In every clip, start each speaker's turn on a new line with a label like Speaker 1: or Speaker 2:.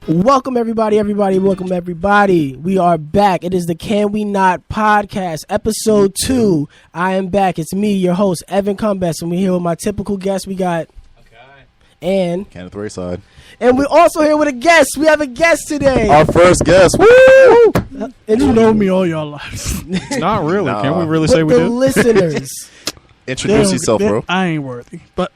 Speaker 1: Welcome everybody. Welcome everybody. We are back. It is the Can We Not podcast, episode 2. I am back. It's me, your host, Evan Cumbest, and we're here with my typical guest. We got and
Speaker 2: Kenneth Wayside.
Speaker 1: And we're also here with a guest. We have a guest today.
Speaker 2: Our first guest. Woo!
Speaker 3: And you know me all your lives.
Speaker 4: Not really.
Speaker 2: Nah.
Speaker 4: Can we really say we
Speaker 1: the
Speaker 4: do?
Speaker 1: listeners.
Speaker 2: Introduce yourself, bro.
Speaker 3: I ain't worthy, but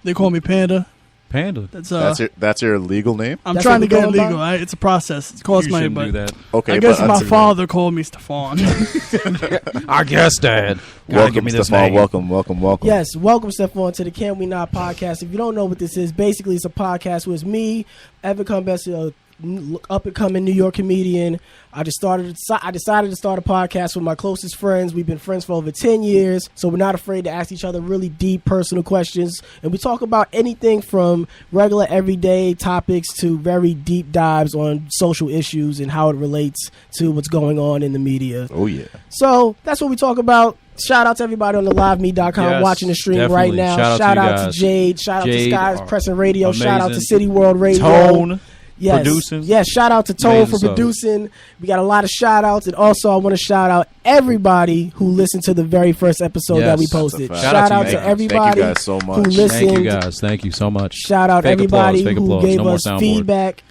Speaker 3: they call me Panda.
Speaker 4: Panda.
Speaker 2: That's your legal name.
Speaker 3: I'm
Speaker 1: That's
Speaker 3: trying
Speaker 1: what
Speaker 3: to
Speaker 1: we
Speaker 3: get
Speaker 1: call
Speaker 3: it
Speaker 1: him
Speaker 3: legal.
Speaker 1: by?
Speaker 3: It's a process. It costs
Speaker 4: You
Speaker 3: money,
Speaker 4: shouldn't
Speaker 3: but
Speaker 4: do that.
Speaker 2: Okay,
Speaker 3: I guess
Speaker 2: but
Speaker 3: my
Speaker 2: until-
Speaker 3: father called me Stefan.
Speaker 4: I guess, Dad.
Speaker 2: Welcome, Stefan. Welcome.
Speaker 1: Yes, welcome, Stefan, to the Can We Not podcast. If you don't know what this is, basically it's a podcast with me, Evan Cumbest, a up-and-coming New York comedian. I decided to start a podcast with my closest friends. We've been friends for over 10 years, so we're not afraid to ask each other really deep, personal questions. And we talk about anything from regular, everyday topics to very deep dives on social issues and how it relates to what's going on in the media.
Speaker 2: Oh, yeah.
Speaker 1: So that's what we talk about. Shout out to everybody on the liveme.com
Speaker 4: Yes,
Speaker 1: watching the stream
Speaker 4: definitely.
Speaker 1: right now.
Speaker 4: Shout out to you
Speaker 1: to
Speaker 4: guys.
Speaker 1: Jade. Shout out to
Speaker 4: Jade,
Speaker 1: Skies Press and Radio.
Speaker 4: amazing.
Speaker 1: Shout out to City World Radio.
Speaker 4: Tone.
Speaker 1: Yes.
Speaker 4: Producing.
Speaker 1: Yes, shout out to Tone
Speaker 4: Amazing
Speaker 1: for
Speaker 4: stuff.
Speaker 1: producing. We got a lot of shout outs. And also I want to shout out everybody who listened to the very first episode that we
Speaker 4: Yes.
Speaker 1: posted.
Speaker 2: That's a
Speaker 1: Shout,
Speaker 2: fact.
Speaker 1: out
Speaker 4: Thank
Speaker 1: to
Speaker 4: you.
Speaker 1: everybody
Speaker 2: Thank you guys so
Speaker 1: who
Speaker 2: much.
Speaker 1: listened.
Speaker 4: Thank you guys. Thank you so much.
Speaker 1: Shout out
Speaker 4: Fake
Speaker 1: everybody
Speaker 4: applause, fake
Speaker 1: who
Speaker 4: applause.
Speaker 1: gave
Speaker 4: No more
Speaker 1: us
Speaker 4: soundboard.
Speaker 1: feedback.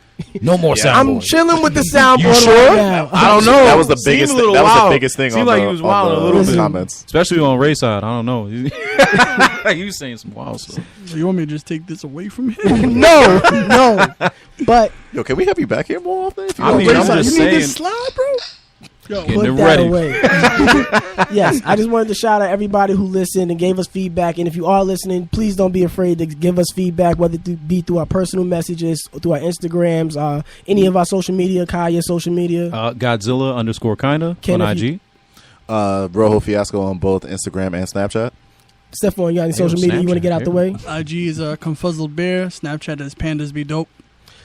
Speaker 4: No more
Speaker 2: Yeah.
Speaker 4: soundboard.
Speaker 1: I'm chilling with the soundboard
Speaker 4: You sure?
Speaker 1: right now.
Speaker 4: I don't know.
Speaker 2: That was the
Speaker 4: Seemed
Speaker 2: biggest
Speaker 4: a little
Speaker 2: thing. That was the
Speaker 4: wild.
Speaker 2: biggest thing
Speaker 4: Seemed
Speaker 2: on
Speaker 4: like
Speaker 2: the,
Speaker 4: he was wild
Speaker 2: on
Speaker 4: a little
Speaker 2: the
Speaker 4: bit.
Speaker 2: comments.
Speaker 4: Especially on Ray side. I don't know. You saying some wild stuff.
Speaker 3: You want me to just take this away from you?
Speaker 1: No. But
Speaker 2: Yo, can we have you back here more often? If you
Speaker 4: I
Speaker 2: don't
Speaker 4: mean,
Speaker 2: mind?
Speaker 4: I'm just
Speaker 3: you need
Speaker 4: saying.
Speaker 3: this slide, bro? Yo,
Speaker 4: Getting
Speaker 1: put
Speaker 4: it
Speaker 1: that
Speaker 4: ready.
Speaker 1: away. Yes, I just wanted to shout out everybody who listened and gave us feedback. And if you are listening, please don't be afraid to give us feedback, whether it be through our personal messages, through our Instagrams, any of our social media, Kaya social media.
Speaker 4: Godzilla_kinda
Speaker 1: Ken,
Speaker 4: on
Speaker 1: if you-
Speaker 4: IG.
Speaker 2: Rojo Fiasco on both Instagram and Snapchat.
Speaker 1: Stefan, you got any
Speaker 4: Hey,
Speaker 1: social media you want to
Speaker 4: Snapchat,
Speaker 1: get out the way?
Speaker 3: IG is Confuzzled Bear. Snapchat is Pandas Be Dope.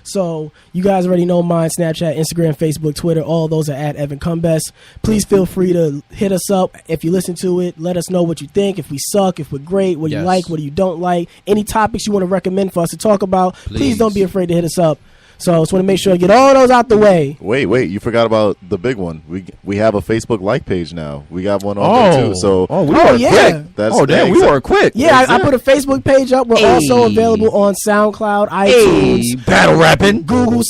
Speaker 1: So you guys already know mine, Snapchat, Instagram, Facebook, Twitter. All those are at Evan Cumbest. Please feel free to hit us up. If you listen to it, let us know what you think. If we suck, if we're great, what you
Speaker 4: Yes.
Speaker 1: like, what you don't like. Any topics you want to recommend for us to talk about, please don't be afraid to hit us up. So I just want to make sure I get all those out the way.
Speaker 2: Wait, you forgot about the big one. We have a Facebook like page now. We got one on there too. So
Speaker 4: we
Speaker 1: Oh,
Speaker 4: were
Speaker 1: yeah.
Speaker 4: quick.
Speaker 2: That's
Speaker 4: Damn, we were quick.
Speaker 1: Yeah, I put a Facebook page up. We're also available on SoundCloud, iTunes,
Speaker 4: Hey, battle rapping.
Speaker 1: Google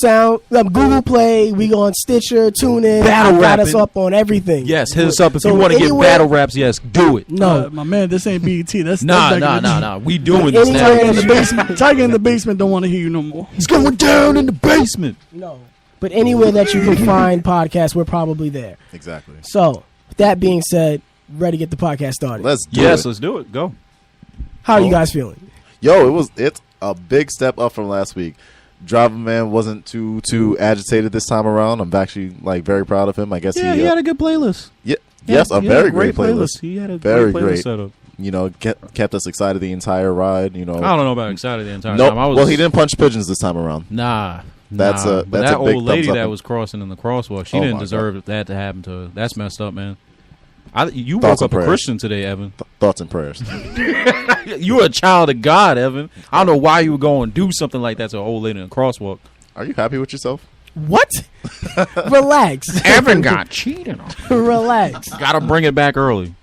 Speaker 1: Google Play. We go on Stitcher, TuneIn.
Speaker 4: Battle
Speaker 1: I got us
Speaker 4: rapping.
Speaker 1: up on everything.
Speaker 4: Yes, hit us up if
Speaker 1: So
Speaker 4: you want to get
Speaker 1: anywhere-
Speaker 4: battle raps. Yes, do it.
Speaker 1: No.
Speaker 3: My man, this ain't BET. That's
Speaker 4: Nah.
Speaker 3: back in the-
Speaker 4: We doing this
Speaker 1: Anywhere
Speaker 4: now.
Speaker 1: in
Speaker 3: In the basement. Tiger in the basement don't want to hear you no more.
Speaker 4: He's going down in the basement.
Speaker 1: No. But anywhere that you can find podcasts, we're probably there.
Speaker 2: exactly.
Speaker 1: So, with that being said, ready to get the podcast started.
Speaker 2: Let's do
Speaker 4: Yes,
Speaker 2: it.
Speaker 4: let's do it. Go.
Speaker 1: How are you guys feeling?
Speaker 2: Yo, it's a big step up from last week. Driver Man wasn't too agitated this time around. I'm actually very proud of him. I guess
Speaker 4: Yeah, he had a good playlist.
Speaker 2: yes, a very great playlist.
Speaker 4: He had a
Speaker 2: Very
Speaker 4: great playlist
Speaker 2: great.
Speaker 4: setup.
Speaker 2: You know, kept us excited the entire ride. You know,
Speaker 4: I don't know about excited the entire
Speaker 2: no,
Speaker 4: time. I was,
Speaker 2: well, he didn't punch pigeons this time around.
Speaker 4: Nah.
Speaker 2: That's
Speaker 4: nah.
Speaker 2: a-
Speaker 4: But
Speaker 2: that's
Speaker 4: that
Speaker 2: a big
Speaker 4: old lady
Speaker 2: thumbs up.
Speaker 4: that was crossing in the crosswalk, she
Speaker 2: Oh
Speaker 4: didn't
Speaker 2: my
Speaker 4: deserve that to happen to her. That's messed up, man. You
Speaker 2: Thoughts
Speaker 4: woke up
Speaker 2: and
Speaker 4: a
Speaker 2: prayers.
Speaker 4: Christian today, Evan.
Speaker 2: Thoughts and prayers.
Speaker 4: You're a child of God, Evan. I don't know why you would go and do something like that to an old lady in a crosswalk.
Speaker 2: Are you happy with yourself?
Speaker 1: What? Relax.
Speaker 4: Evan got cheated on.
Speaker 1: Relax.
Speaker 4: Gotta bring it back early.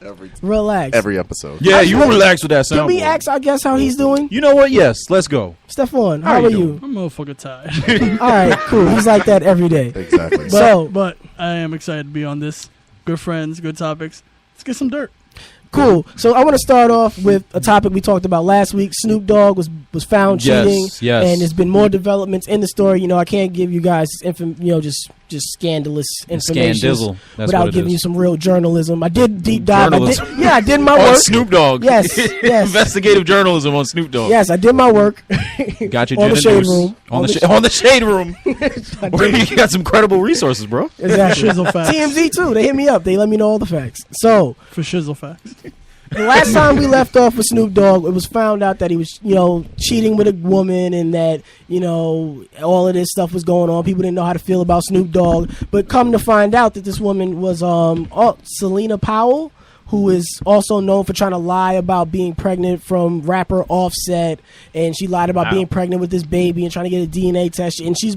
Speaker 1: Relax.
Speaker 2: Every episode.
Speaker 4: Yeah, you relax with that
Speaker 1: Can we
Speaker 4: soundboard.
Speaker 1: ask, I guess, how he's doing?
Speaker 4: You know what? Yes, let's go.
Speaker 1: Stefan,
Speaker 4: How
Speaker 1: how
Speaker 4: you
Speaker 1: are
Speaker 4: doing?
Speaker 1: you?
Speaker 3: I'm motherfucking tired.
Speaker 1: All right, cool. He's like that every day.
Speaker 2: Exactly.
Speaker 3: But I am excited to be on this. Good friends, good topics. Let's get some dirt.
Speaker 1: Cool. So I want to start off with a topic we talked about last week. Snoop Dogg was found
Speaker 4: Yes,
Speaker 1: cheating,
Speaker 4: yes.
Speaker 1: and there's been more developments in the story. You know, I can't give you guys, just scandalous information
Speaker 4: Scandizzle. That's
Speaker 1: without
Speaker 4: what it
Speaker 1: giving
Speaker 4: is.
Speaker 1: you some real journalism. I did deep dive.
Speaker 4: Journalism.
Speaker 1: I did my
Speaker 4: On
Speaker 1: work.
Speaker 4: Snoop Dogg.
Speaker 1: Yes, yes.
Speaker 4: Investigative journalism on Snoop Dogg.
Speaker 1: Yes, I did my work.
Speaker 4: Got your
Speaker 1: On the
Speaker 4: Jenna
Speaker 1: shade
Speaker 4: News.
Speaker 1: room.
Speaker 4: On the shade room. Where you got some credible resources, bro.
Speaker 1: Exactly.
Speaker 3: Shizzle facts.
Speaker 1: TMZ too. They hit me up. They let me know all the facts. So
Speaker 3: For shizzle facts.
Speaker 1: the last time we left off with Snoop Dogg, it was found out that he was, cheating with a woman, and that, all of this stuff was going on. People didn't know how to feel about Snoop Dogg. But come to find out that this woman was Selena Powell, who is also known for trying to lie about being pregnant from rapper Offset, and she lied about being pregnant with this baby and trying to get a DNA test. And she's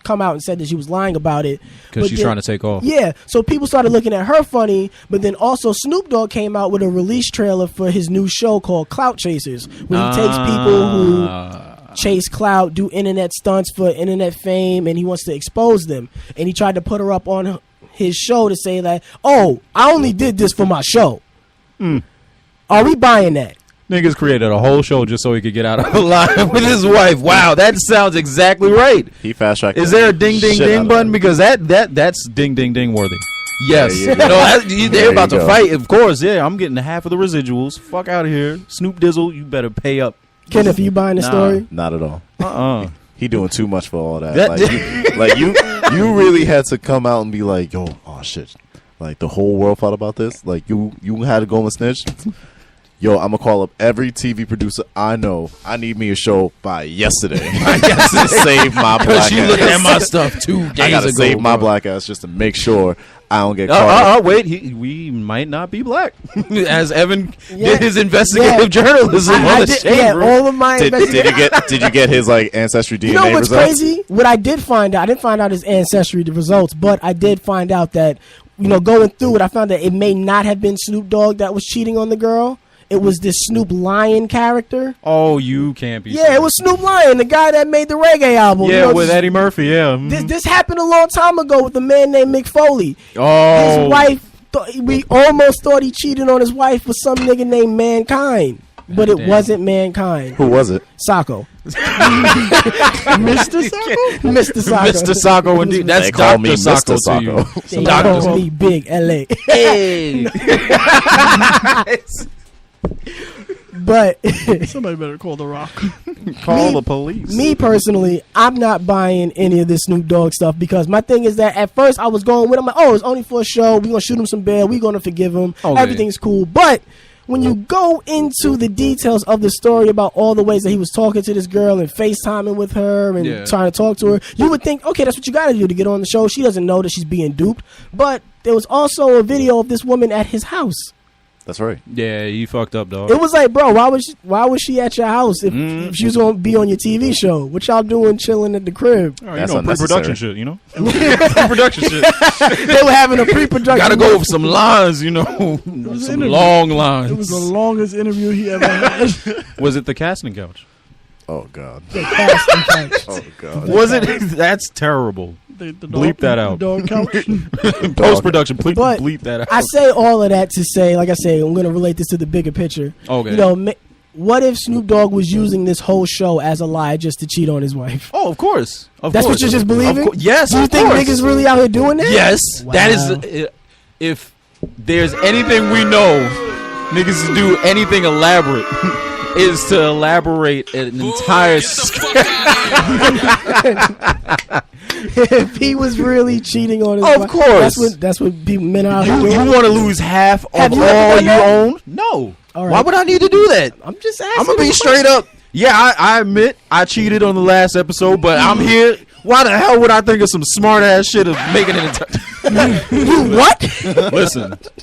Speaker 1: come out and said that she was lying about it
Speaker 4: Because she's trying to take off.
Speaker 1: Yeah, so people started looking at her funny, but then also Snoop Dogg came out with a release trailer for his new show called Clout Chasers, where he takes people who chase clout, do internet stunts for internet fame, and he wants to expose them. And he tried to put her up on his show to say that, oh, I only did this for my show. Are we buying that?
Speaker 4: Niggas created a whole show just so he could get out of line with his wife. Wow, that sounds exactly right.
Speaker 2: He fast tracked.
Speaker 4: Is there a ding ding ding button? Because that's ding ding ding worthy. Yes, they're about to fight. Of course, yeah. I'm getting half of the residuals. Fuck out of here, Snoop Dizzle. You better pay up.
Speaker 1: Kenneth, you buying the story?
Speaker 2: Not at all. He doing too much for all that. You really had to come out and be like, yo, oh shit, like the whole world thought about this. Like you had to go and snitch. Yo, I'm gonna call up every TV producer I know. I need me a show by yesterday. I got to save my black ass.
Speaker 4: You looking at my stuff 2 days ago.
Speaker 2: I gotta save my black ass just to make sure I don't get caught.
Speaker 4: Wait, we might not be black. As Evan did his investigative journalism on the shade room.
Speaker 1: All of my
Speaker 2: did you get his like ancestry DNA?
Speaker 1: You know what's
Speaker 2: results?
Speaker 1: crazy? What I did find out, I didn't find out his ancestry results, but I did find out that, going through it, I found that it may not have been Snoop Dogg that was cheating on the girl. It was this Snoop Lion character.
Speaker 4: Oh, you can't be.
Speaker 1: Yeah, serious. It was Snoop Lion, the guy that made the reggae album.
Speaker 4: Yeah, with Eddie Murphy. Yeah.
Speaker 1: This happened a long time ago with a man named Mick Foley.
Speaker 4: Oh.
Speaker 1: His wife. We almost thought he cheated on his wife with some nigga named Mankind, but it wasn't Mankind.
Speaker 2: Who was it?
Speaker 1: Sacco.
Speaker 3: Mr. Sacco?
Speaker 1: Mr. Sacco.
Speaker 4: Mr. Sacco, indeed. That's Dr. Sacco to you.
Speaker 1: Dr. Me, Big L.A.
Speaker 4: Hey.
Speaker 1: But
Speaker 3: somebody better call The Rock.
Speaker 4: Call the police.
Speaker 1: Me personally, I'm not buying any of this Snoop Dogg stuff, because my thing is that at first I was going with him like, oh, it's only for a show. We're gonna shoot him some bail. We're gonna forgive him. Okay. Everything's cool. But when you go into the details of the story about all the ways that he was talking to this girl and FaceTiming with her and trying to talk to her, you would think, okay, that's what you got to do to get on the show. She doesn't know that she's being duped. But there was also a video of this woman at his house.
Speaker 2: That's right.
Speaker 4: Yeah, you fucked up, dog.
Speaker 1: It was like, bro, why was she at your house if she was gonna be on your TV show? What y'all doing chilling at the crib?
Speaker 4: Oh, pre-production shit, pre-production shit.
Speaker 1: They were having a pre-production.
Speaker 4: Gotta go over some lines, some long lines.
Speaker 3: It was the longest interview he ever had.
Speaker 4: Was it the casting couch?
Speaker 2: Oh God.
Speaker 1: The casting couch.
Speaker 2: Oh God.
Speaker 4: Was it? That's terrible.
Speaker 3: The
Speaker 4: bleep that out.
Speaker 3: Dog couch.
Speaker 4: Post production, bleep that out.
Speaker 1: I say all of that to say, like I say, I'm going to relate this to the bigger picture.
Speaker 4: Okay.
Speaker 1: What if Snoop Dogg was using this whole show as a lie just to cheat on his wife?
Speaker 4: Oh, of course.
Speaker 1: That's what you're just believing?
Speaker 4: Yes.
Speaker 1: Do you think niggas really out here doing that?
Speaker 4: Yes.
Speaker 1: Wow.
Speaker 4: That is. If there's anything we know, niggas do anything elaborate. Is to elaborate an entire script.
Speaker 1: If he was really cheating on his wife,
Speaker 4: of course,
Speaker 1: that's what men are doing.
Speaker 4: You want to lose half of all you own? No.
Speaker 1: Right.
Speaker 4: Why would I need to do that?
Speaker 1: I'm just asking.
Speaker 4: I'm gonna be straight up. Yeah, I admit I cheated on the last episode, but I'm here. Why the hell would I think of some smart ass shit of making it?
Speaker 1: You what?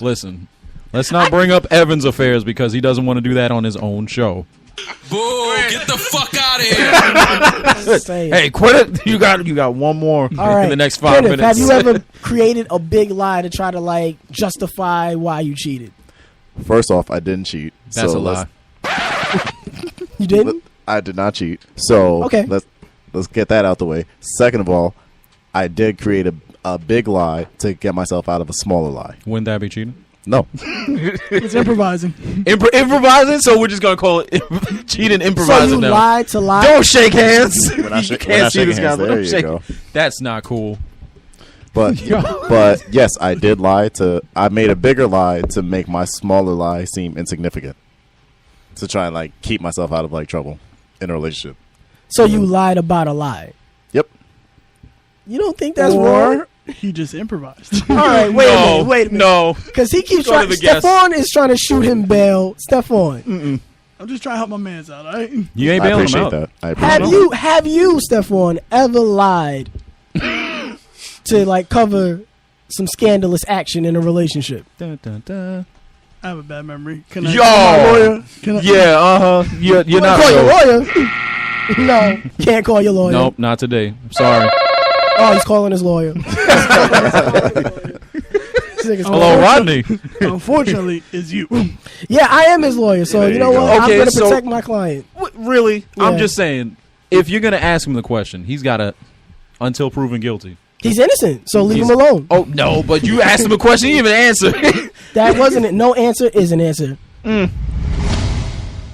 Speaker 4: Listen. Let's not bring up Evan's affairs because he doesn't want to do that on his own show.
Speaker 5: Boo! Get the fuck out of here!
Speaker 4: Hey, quit it! You got one more in the next 5 minutes.
Speaker 1: Have you ever created a big lie to try to justify why you cheated?
Speaker 2: First off, I didn't cheat.
Speaker 4: That's a lie.
Speaker 1: You didn't?
Speaker 2: I did not cheat. So
Speaker 1: okay,
Speaker 2: let's get that out the way. Second of all, I did create a big lie to get myself out of a smaller lie.
Speaker 4: Wouldn't that be cheating?
Speaker 2: No.
Speaker 3: It's improvising.
Speaker 4: Improvising? So we're just going to call it cheating improvising.
Speaker 1: So you
Speaker 4: now.
Speaker 1: lied to lie?
Speaker 4: Don't shake hands.
Speaker 2: You can't see this guy. There you go.
Speaker 4: That's not cool.
Speaker 2: But yes, I did lie I made a bigger lie to make my smaller lie seem insignificant. To try and keep myself out of trouble in a relationship.
Speaker 1: So you lied about a lie?
Speaker 2: Yep.
Speaker 1: You don't think that's wrong?
Speaker 3: He just improvised.
Speaker 1: All right, wait a minute.
Speaker 4: No.
Speaker 1: Because he keeps trying. Stephon is trying to shoot him bail. Stephon.
Speaker 3: I'm just trying to help my mans out, all right?
Speaker 4: You ain't bailing him out.
Speaker 2: That. I appreciate that.
Speaker 1: Have you, Stephon, ever lied to cover some scandalous action in a relationship?
Speaker 4: Dun, dun, dun.
Speaker 3: I have a bad memory. Can I
Speaker 4: Yo!
Speaker 3: call my lawyer? Can I,
Speaker 4: Yeah, You're
Speaker 1: You
Speaker 4: not
Speaker 1: call your
Speaker 4: real.
Speaker 1: lawyer? No, can't call your lawyer.
Speaker 4: Nope, not today. I'm sorry.
Speaker 1: Oh, he's calling his lawyer.
Speaker 4: Hello, Rodney.
Speaker 3: Unfortunately, it's you.
Speaker 1: Yeah, I am his lawyer, so
Speaker 2: There
Speaker 1: you know
Speaker 2: you go.
Speaker 1: what?
Speaker 4: Okay,
Speaker 1: I'm gonna
Speaker 4: so-
Speaker 1: protect my client.
Speaker 4: Really? I'm
Speaker 1: Yeah.
Speaker 4: just saying, if you're gonna ask him the question, he's gotta until proven guilty.
Speaker 1: He's innocent, so leave
Speaker 4: He's-
Speaker 1: him alone.
Speaker 4: Oh no, but you asked him a question, he didn't even answer.
Speaker 1: That wasn't it. No answer is an answer.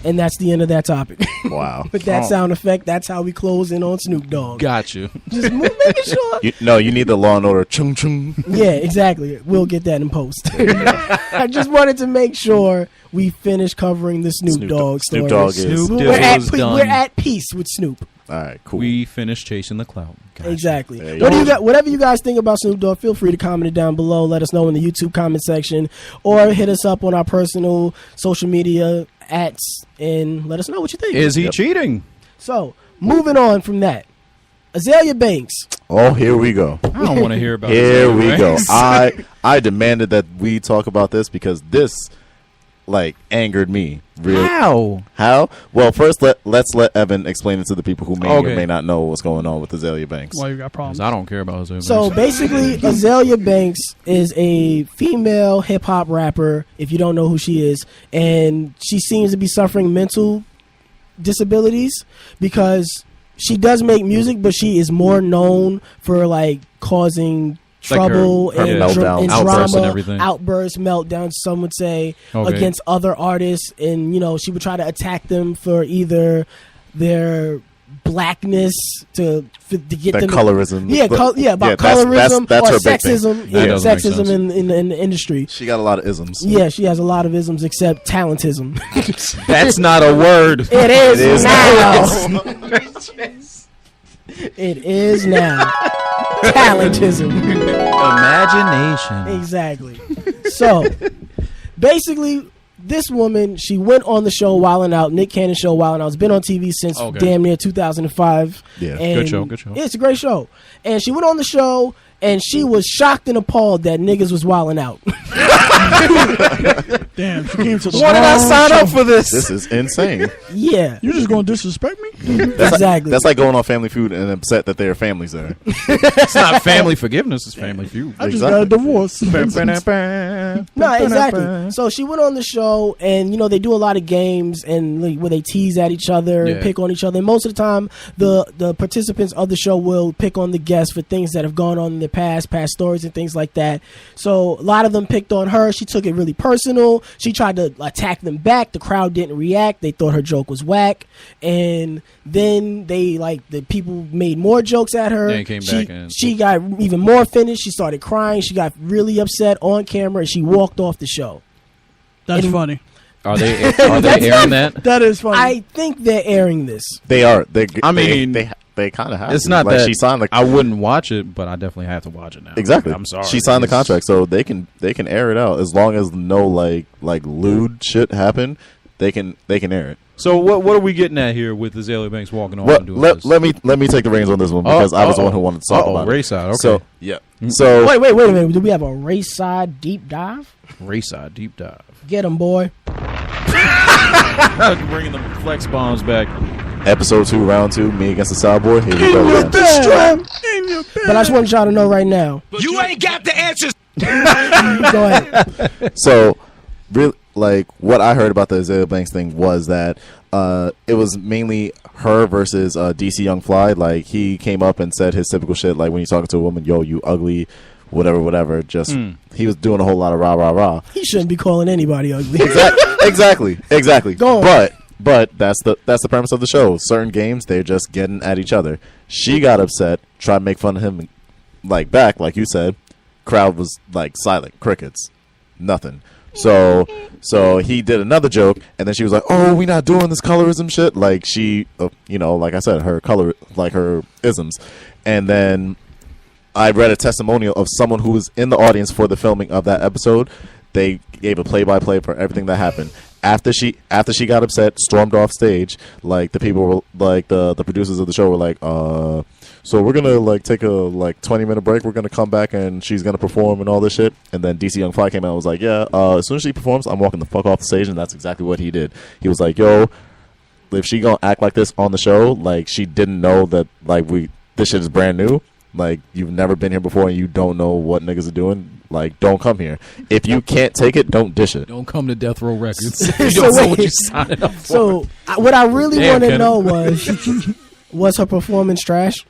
Speaker 1: And that's the end of that topic.
Speaker 2: Wow.
Speaker 1: With that
Speaker 4: Oh.
Speaker 1: sound effect, that's how we close in on Snoop Dogg.
Speaker 4: Got you.
Speaker 1: Just making sure.
Speaker 2: You need the Law and Order chung chung.
Speaker 1: Yeah, exactly. We'll get that in post. I just wanted to make sure we finish covering the Snoop Dogg story.
Speaker 2: Snoop Dogg is.
Speaker 4: Snoop
Speaker 1: We're
Speaker 4: Dizzle
Speaker 1: at,
Speaker 4: is done.
Speaker 1: we're at peace with Snoop.
Speaker 2: All right, cool.
Speaker 4: We finished chasing the clout. Gotcha.
Speaker 1: Exactly.
Speaker 2: There you
Speaker 1: What do
Speaker 2: go.
Speaker 1: you got? Whatever you guys think about Snoop Dogg, feel free to comment it down below. Let us know in the YouTube comment section, or hit us up on our personal social media @ and let us know what you think.
Speaker 4: Is he cheating?
Speaker 1: So, moving on from that, Azalea Banks.
Speaker 2: Oh, here we go.
Speaker 4: I don't want to hear about
Speaker 2: Here
Speaker 4: this.
Speaker 2: we go. I demanded that we talk about this because this angered me. Really. How? Well, first let's let Evan explain it to the people who may
Speaker 4: Okay.
Speaker 2: or may not know what's going on with Azalea Banks.
Speaker 3: Why you got problems?
Speaker 4: I don't care about his.
Speaker 1: So basically, Azalea Banks is a female hip hop rapper. If you don't know who she is, and she seems to be suffering mental disabilities because she does make music, but she is more known for causing trouble
Speaker 2: her
Speaker 1: and,
Speaker 2: meltdowns.
Speaker 1: and
Speaker 4: Outbursts
Speaker 1: drama,
Speaker 4: and everything.
Speaker 1: outbursts, meltdowns. Some would say
Speaker 4: Okay.
Speaker 1: against other artists, and she would try to attack them for either their blackness to get
Speaker 2: That
Speaker 1: them
Speaker 2: colorism.
Speaker 1: yeah,
Speaker 2: But-
Speaker 1: about
Speaker 2: that's-
Speaker 1: colorism
Speaker 2: that's
Speaker 1: or
Speaker 2: her big thing.
Speaker 1: sexism.
Speaker 4: That
Speaker 1: Yeah,
Speaker 4: doesn't make
Speaker 1: sexism
Speaker 4: sense.
Speaker 1: in the industry.
Speaker 2: She got a lot of isms.
Speaker 1: Yeah, she has a lot of isms except talentism.
Speaker 4: That's not a word.
Speaker 1: It is,
Speaker 2: It is
Speaker 1: now. It is now. Talentism.
Speaker 4: Imagination.
Speaker 1: Exactly. So, basically, this woman, she went on the show Wildin' Out, Nick Cannon show Wildin' Out. It's been on TV since
Speaker 4: Okay.
Speaker 1: damn near 2005.
Speaker 2: Yeah.
Speaker 1: And
Speaker 4: Good show, good show.
Speaker 1: Yeah, it's a great show. And she went on the show, and she was shocked and appalled that niggas was wildin' out.
Speaker 3: Damn, she came to the
Speaker 4: Why did I
Speaker 3: wrong
Speaker 4: sign
Speaker 3: show.
Speaker 4: up for this?
Speaker 2: This is insane.
Speaker 1: Yeah,
Speaker 3: You just gonna disrespect me?
Speaker 1: exactly.
Speaker 2: That's like going on Family Feud and upset that their families there.
Speaker 4: It's not family forgiveness. It's family feud.
Speaker 3: I just got a
Speaker 2: Exactly.
Speaker 3: divorce.
Speaker 1: No, exactly. So she went on the show, and they do a lot of games and where they tease at each other and
Speaker 4: Yeah.
Speaker 1: pick on each other. And most of the time, the participants of the show will pick on the guests for things that have gone on in their past stories and things like that. So a lot of them picked on her. She took it really personal. She tried to attack them back. The crowd didn't react. They thought her joke was whack, and then the people made more jokes at her.
Speaker 4: Yeah, it came back and-
Speaker 1: She got even more offended. She started crying. She got really upset on camera, and she walked off the show.
Speaker 3: That's
Speaker 1: And-
Speaker 3: funny.
Speaker 4: Are they airing that?
Speaker 3: That is funny.
Speaker 1: I think they're airing this.
Speaker 2: They are.
Speaker 4: I mean,
Speaker 2: they kind of have.
Speaker 4: It's
Speaker 2: to.
Speaker 4: not
Speaker 2: like
Speaker 4: that
Speaker 2: she signed
Speaker 4: I wouldn't watch it, but I definitely have to watch it now.
Speaker 2: Exactly.
Speaker 4: I'm sorry.
Speaker 2: She signed the
Speaker 4: It's-
Speaker 2: contract, so they can air it out as long as no lewd shit happen. They can air it.
Speaker 4: So what are we getting at here with Azalea Banks walking on
Speaker 2: Well,
Speaker 4: and doing this?
Speaker 2: let me take the reins on this one because I was the one who wanted to talk about it.
Speaker 4: race side. Okay.
Speaker 2: So yeah. So
Speaker 1: Wait a minute. Do we have a race side deep dive?
Speaker 4: race side deep dive.
Speaker 1: Get him, boy.
Speaker 4: Bringing the flex bombs back.
Speaker 2: episode 2, round 2, me against the Cowboy. Here we go. man.
Speaker 1: But I just want y'all to know right now.
Speaker 5: You ain't got the answers.
Speaker 1: Go ahead.
Speaker 2: So, really, what I heard about the Azalea Banks thing was that it was mainly her versus DC Young Fly. He came up and said his typical shit, when you're talking to a woman, yo, you ugly, whatever. Just he was doing a whole lot of rah.
Speaker 1: He shouldn't be calling anybody ugly.
Speaker 2: Exactly.
Speaker 1: Go on.
Speaker 2: But that's the premise of the show. Certain games, they're just getting at each other. She got upset, tried to make fun of him, back, like you said. Crowd was silent, crickets, nothing. So he did another joke, and then she was like, "Oh, we not doing this colorism shit." She, like I said, her color, her isms, and then I read a testimonial of someone who was in the audience for the filming of that episode. They gave a play-by-play for everything that happened. After she got upset, stormed off stage. The people were the producers of the show were like, so we're gonna like take a 20-minute break. We're gonna come back and she's gonna perform and all this shit. And then DC Young Fly came out and was like, yeah, as soon as she performs, I'm walking the fuck off the stage. And that's exactly what he did. He was like, yo, if she gonna act like this on the show, like she didn't know that like this shit is brand new. Like you've never been here before and you don't know what niggas are doing. Like, don't come here. If you can't take it, don't dish it.
Speaker 6: Don't come to Death Row Records.
Speaker 1: You don't know what you signed up for. So, what I really want to know was her performance trash?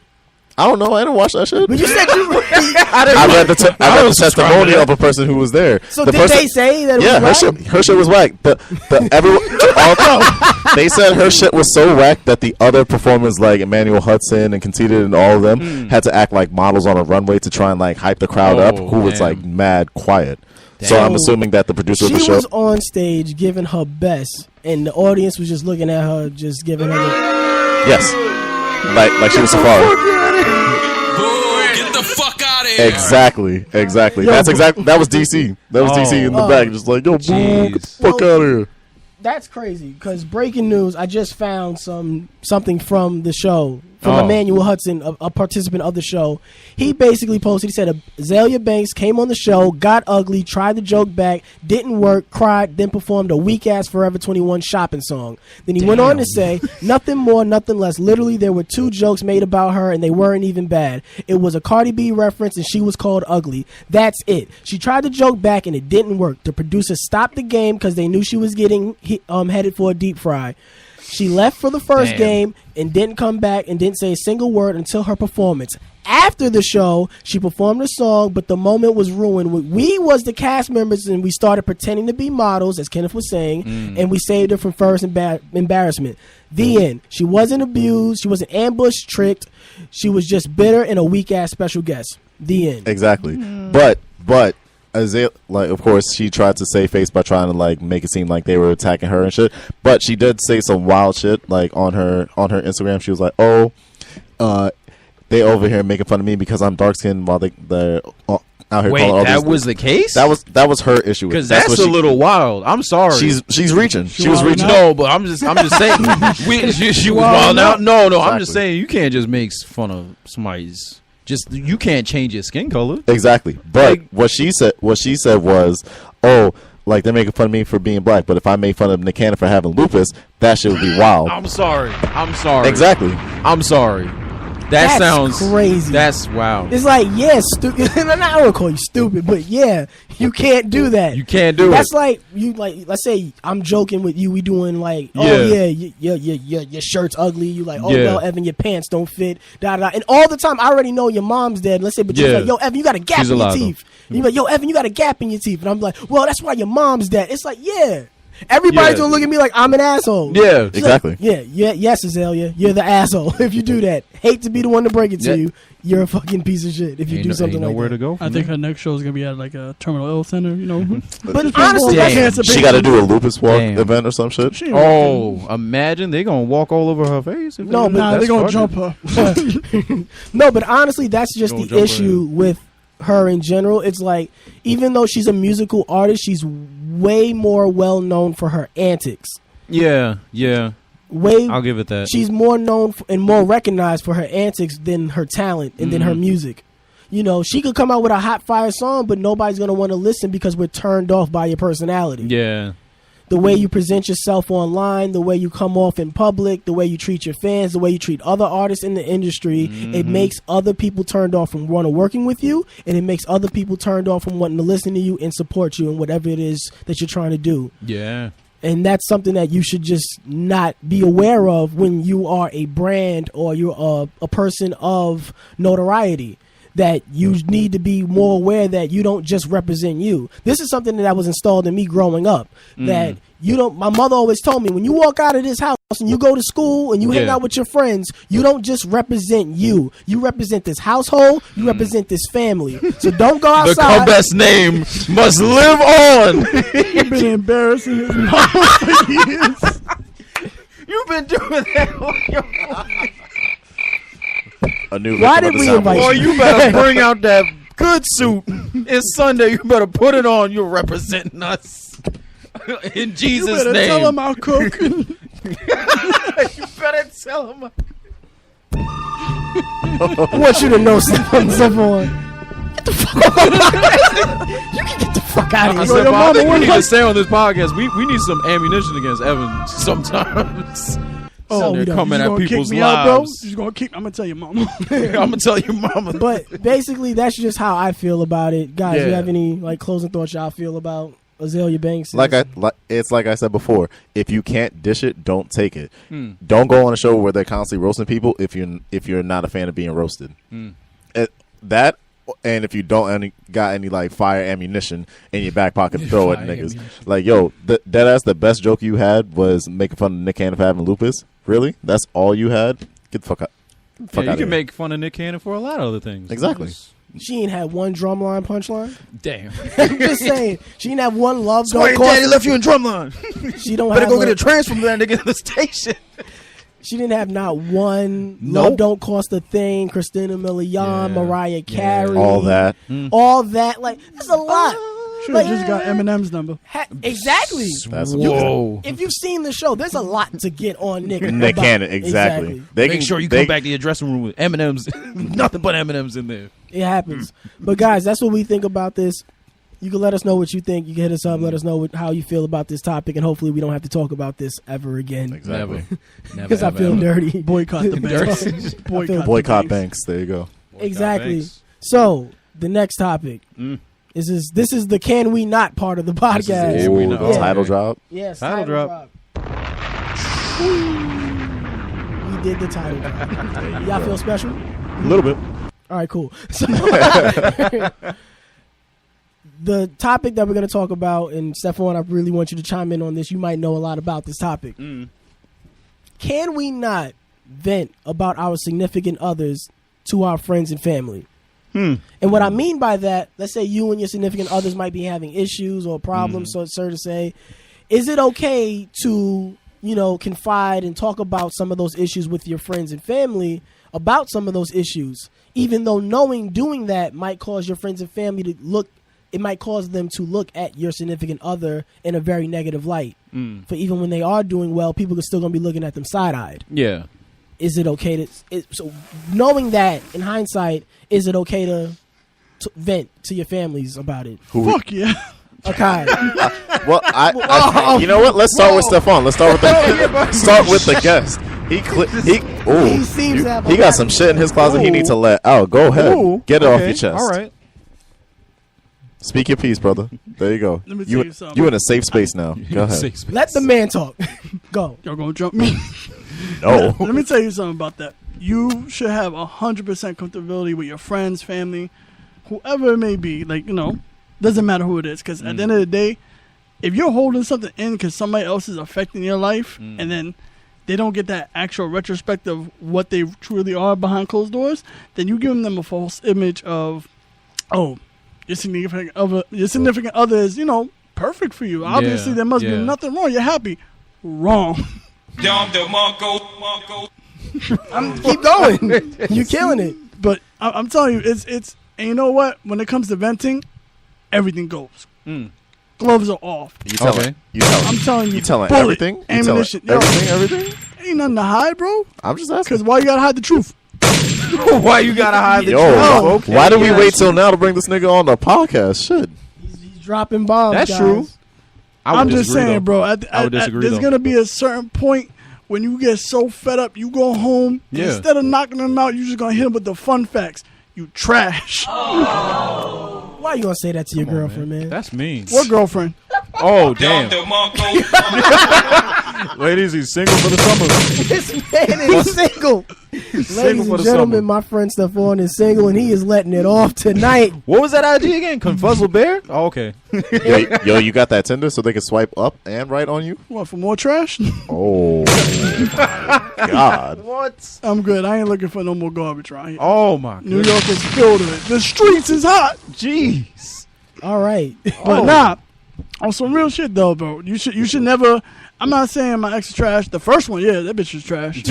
Speaker 2: I don't know. I didn't watch that shit.
Speaker 1: But you said you really...
Speaker 2: I read the testimonial of a person who was there.
Speaker 1: So did they say that it was whack?
Speaker 2: Her shit was whack. They said her shit was so whack that the other performers like Emmanuel Hudson and Conceited and all of them had to act like models on a runway to try and like hype the crowd up, who was like mad quiet. Damn. So I'm assuming that the producer of the show...
Speaker 1: She was on stage giving her best, and the audience was just looking at her, just giving her the...
Speaker 2: Yes. Like she was Safari.
Speaker 5: Get the fuck out of here.
Speaker 2: Exactly. Yo, that was DC. That was DC in the back, just like, yo, boo, get the fuck out of here.
Speaker 1: That's crazy, because breaking news, I just found something from the show, from Emmanuel Hudson, a participant of the show. He basically posted, he said, Azalea Banks came on the show, got ugly, tried to joke back, didn't work, cried, then performed a weak-ass Forever 21 shopping song. Then he went on to say, nothing more, nothing less. Literally, there were 2 jokes made about her, and they weren't even bad. It was a Cardi B reference, and she was called ugly. That's it. She tried to joke back, and it didn't work. The producers stopped the game because they knew she was getting headed for a deep fry. She left for the first game and didn't come back and didn't say a single word until her performance. After the show, she performed a song, but the moment was ruined. We was the cast members, and we started pretending to be models, as Kenneth was saying, and we saved her from first embarrassment. The end. She wasn't abused. She wasn't ambushed, tricked. She was just bitter and a weak-ass special guest. The end.
Speaker 2: Exactly. But Azalea, like, of course, she tried to save face by trying to like make it seem like they were attacking her and shit. But she did say some wild shit like on her Instagram. She was like, "Oh, they over here making fun of me because I'm dark skinned while they're out here."
Speaker 4: Wait,
Speaker 2: calling
Speaker 4: that was the case?
Speaker 2: That was her issue.
Speaker 4: Because that's a little wild. I'm sorry.
Speaker 2: She's reaching. She was reaching.
Speaker 4: No, but I'm just saying. she was wild out. No, exactly. I'm just saying you can't just make fun of somebody's. You can't change your skin color.
Speaker 2: Exactly. But what she said was, oh, like they're making fun of me for being black, but if I make fun of Nick Cannon for having lupus, that shit would be wild.
Speaker 4: I'm sorry.
Speaker 2: Exactly.
Speaker 4: I'm sorry. That's sounds
Speaker 1: crazy.
Speaker 4: That's wow.
Speaker 1: It's like, yeah, stupid. I don't call you stupid, but yeah, you can't do that.
Speaker 4: You can't do
Speaker 1: That's like you let's say I'm joking with you. We doing like, your shirt's ugly. You like, no, Evan, your pants don't fit. Da da. And all the time, I already know your mom's dead. Let's say, but you're like, yo, Evan, you got a gap in your teeth. And you're like, yo, Evan, you got a gap in your teeth. And I'm like, well, that's why your mom's dead. It's like, yeah. Everybody's gonna look at me like I'm an asshole.
Speaker 2: Yeah, exactly.
Speaker 1: Like, yes, Azalea, you're the asshole if you do that. Hate to be the one to break it to you. You're a fucking piece of shit if you do something like that.
Speaker 6: Nowhere to go.
Speaker 3: I think her next show is gonna be at like a terminal ill center, you know.
Speaker 1: But honestly,
Speaker 2: she got to do a lupus walk event or some shit.
Speaker 4: Imagine they gonna walk all over her face.
Speaker 3: No, but they're gonna jump her.
Speaker 1: No, but honestly, that's just the issue with her in general. It's like, even though she's a musical artist, she's way more well known for her antics.
Speaker 4: Yeah. I'll give it that.
Speaker 1: She's more known and more recognized for her antics than her talent and than her music. You know, she could come out with a hot fire song, but nobody's gonna want to listen because we're turned off by your personality.
Speaker 4: Yeah.
Speaker 1: The way you present yourself online, the way you come off in public, the way you treat your fans, the way you treat other artists in the industry, it makes other people turned off from working with you, and it makes other people turned off from wanting to listen to you and support you in whatever it is that you're trying to do.
Speaker 4: Yeah.
Speaker 1: And that's something that you should just not be aware of when you are a brand or you're a person of notoriety. That you need to be more aware that you don't just represent you. This is something that was installed in me growing up. That you don't. My mother always told me, when you walk out of this house and you go to school and you hang out with your friends, you don't just represent you. You represent this household. You represent this family. So don't go outside.
Speaker 4: The Cumbest name must live on.
Speaker 3: You've been embarrassing his mom for years.
Speaker 4: You've been doing that all your life.
Speaker 1: Why did we invite you?
Speaker 4: Boy, you better bring out that good suit. It's Sunday. You better put it on. You're representing us. In Jesus' name. You better
Speaker 3: tell him I'll cook.
Speaker 4: You better tell him.
Speaker 1: I want you to know something. Get the fuck out of here. You can get the fuck out of
Speaker 4: I
Speaker 1: here.
Speaker 4: said,
Speaker 3: your
Speaker 4: I
Speaker 3: mama
Speaker 4: think we
Speaker 3: was
Speaker 4: need
Speaker 3: like-
Speaker 4: to stay on this podcast. We need some ammunition against Evan sometimes.
Speaker 1: Oh,
Speaker 4: they're
Speaker 1: we don't.
Speaker 4: coming
Speaker 3: You
Speaker 4: at
Speaker 3: gonna kick
Speaker 4: people's
Speaker 3: me out, bro?
Speaker 4: lives.
Speaker 3: You gonna kick? I'm gonna tell your mama.
Speaker 4: I'm gonna tell your mama.
Speaker 1: But basically, that's just how I feel about it. Guys, you
Speaker 4: Yeah.
Speaker 1: have any like closing thoughts y'all feel about Azealia Banks?
Speaker 2: It's like I said before. If you can't dish it, don't take it.
Speaker 4: Mm.
Speaker 2: Don't go on a show where they're constantly roasting people if you're not a fan of being roasted. That, and if you don't got any like fire ammunition in your back pocket to throw at
Speaker 4: Fire
Speaker 2: niggas,
Speaker 4: ammunition.
Speaker 2: like yo, that's the best joke you had was making fun of Nick Cannon for having lupus. Really? That's all you had? Get the fuck out.
Speaker 4: Yeah, you
Speaker 2: outta
Speaker 4: can
Speaker 2: here.
Speaker 4: make fun of Nick Cannon for a lot of other things.
Speaker 2: Exactly.
Speaker 1: She ain't had one drumline punchline.
Speaker 4: Damn.
Speaker 1: I'm just saying, she ain't have one love. Don't cost.
Speaker 4: left you in drumline.
Speaker 1: She don't
Speaker 4: Better
Speaker 1: have
Speaker 4: go get a transfer from that nigga in the station.
Speaker 1: She didn't have not one.
Speaker 4: Nope.
Speaker 1: Love don't cost a thing. Christina Milian,
Speaker 4: Yeah.
Speaker 1: Mariah Carey,
Speaker 2: all that.
Speaker 1: all that. Like that's a lot.
Speaker 3: Should
Speaker 1: Like-
Speaker 3: have just got Eminem's number.
Speaker 1: Exactly.
Speaker 2: That's
Speaker 4: Whoa.
Speaker 1: If you've seen the show, there's a lot to get on Nick.
Speaker 2: Nick
Speaker 1: about-
Speaker 2: Cannon, exactly. They
Speaker 4: Make
Speaker 2: can,
Speaker 4: sure you
Speaker 2: they-
Speaker 4: come back to your dressing room with M&M's. Nothing but M&M's in there.
Speaker 1: It happens. But guys, that's what we think about this. You can let us know what you think. You can hit us up, let us know how you feel about this topic, and hopefully we don't have to talk about this ever again.
Speaker 2: Exactly.
Speaker 1: Because I feel dirty.
Speaker 3: Boycott the Banks.
Speaker 2: Boycott
Speaker 3: the Banks.
Speaker 2: Banks. There you go.
Speaker 1: Exactly. So the next topic is this is the can we not part of the podcast.
Speaker 4: Yeah, we
Speaker 2: Ooh,
Speaker 4: know.
Speaker 2: the title
Speaker 4: Okay.
Speaker 2: drop.
Speaker 1: Yes,
Speaker 4: Title drop.
Speaker 1: We did the title drop. Y'all feel special?
Speaker 2: A little bit.
Speaker 1: All right, cool. So the topic that we're going to talk about, and Stephon, I really want you to chime in on this. You might know a lot about this topic. Can we not vent about our significant others to our friends and family? And what I mean by that, let's say you and your significant others might be having issues or problems, so to say. Is it okay to, confide and talk about some of those issues with your friends and family about some of those issues, even though doing that might cause your friends and family to look, it might cause them to look at your significant other in a very negative light. For even when they are doing well, people are still going to be looking at them side-eyed.
Speaker 4: Yeah.
Speaker 1: Is it okay so knowing that in hindsight, is it okay to vent to your families about it?
Speaker 3: Fuck yeah.
Speaker 1: Okay.
Speaker 2: Well, you know what? Let's start with Stephon. Let's start with the guest.
Speaker 1: He seems to have
Speaker 2: he got some shit in his closet he needs to let out. Go ahead. Get it off your chest.
Speaker 4: All right.
Speaker 2: Speak your piece, brother. There you go.
Speaker 3: Let me tell
Speaker 2: You
Speaker 3: you something.
Speaker 2: you in a safe space now. Go ahead.
Speaker 1: Let the man talk. Go.
Speaker 3: Y'all gonna jump me?
Speaker 2: No.
Speaker 3: Let me tell you something about that. You should have 100% comfortability with your friends, family, whoever it may be. Like, doesn't matter who it is. Because at the end of the day, if you're holding something in because somebody else is affecting your life, and then they don't get that actual retrospect of what they truly are behind closed doors, then you're giving them a false image of, oh, your significant other is, perfect for you. Obviously, there must be nothing wrong. You're happy. Wrong.
Speaker 1: Keep going. You're killing it.
Speaker 3: But I'm telling you, it's and you know what? When it comes to venting, everything goes. Gloves are off.
Speaker 2: You telling?
Speaker 4: Okay.
Speaker 2: You telling?
Speaker 3: I'm telling you,
Speaker 2: You telling
Speaker 3: bullet,
Speaker 2: everything? You telling
Speaker 3: ammunition. Yo,
Speaker 2: everything?
Speaker 3: ain't nothing to hide, bro.
Speaker 2: I'm just asking.
Speaker 3: Because why you gotta hide the truth?
Speaker 4: Why you gotta hide the
Speaker 2: Yo,
Speaker 4: truth?
Speaker 2: why did we wait till now to bring this nigga on the podcast? Shit.
Speaker 1: He's dropping bombs.
Speaker 4: That's
Speaker 1: guys.
Speaker 4: true.
Speaker 3: I'm just saying,
Speaker 4: though.
Speaker 3: bro.
Speaker 4: I would disagree,
Speaker 3: There's
Speaker 4: though.
Speaker 3: gonna be a certain point when you get so fed up, you go home. And
Speaker 4: Yeah.
Speaker 3: instead of knocking them out, you just gonna hit them with the fun facts. You trash.
Speaker 1: Why you gonna say that to your girlfriend, man?
Speaker 4: That's mean.
Speaker 3: What girlfriend?
Speaker 4: Oh, damn. Ladies, he's single for the summer.
Speaker 1: This man is single. Ladies
Speaker 4: for
Speaker 1: and
Speaker 4: the
Speaker 1: gentlemen,
Speaker 4: summer.
Speaker 1: my friend Stephon is single, and he is letting it off tonight.
Speaker 4: What was that IG again? Confuzzle Bear? Oh, okay.
Speaker 2: Yo, you got that Tinder so they can swipe up and right on you?
Speaker 3: What, for more trash?
Speaker 2: Oh, God.
Speaker 4: What?
Speaker 3: I'm good. I ain't looking for no more garbage around here.
Speaker 4: Oh, my
Speaker 3: New
Speaker 4: God.
Speaker 3: York is filled with it. The streets is hot.
Speaker 4: Jeez.
Speaker 1: All right.
Speaker 3: But nah, on some real shit though, bro. You should never. I'm not saying my ex is trash. The first one, yeah, that bitch was trash.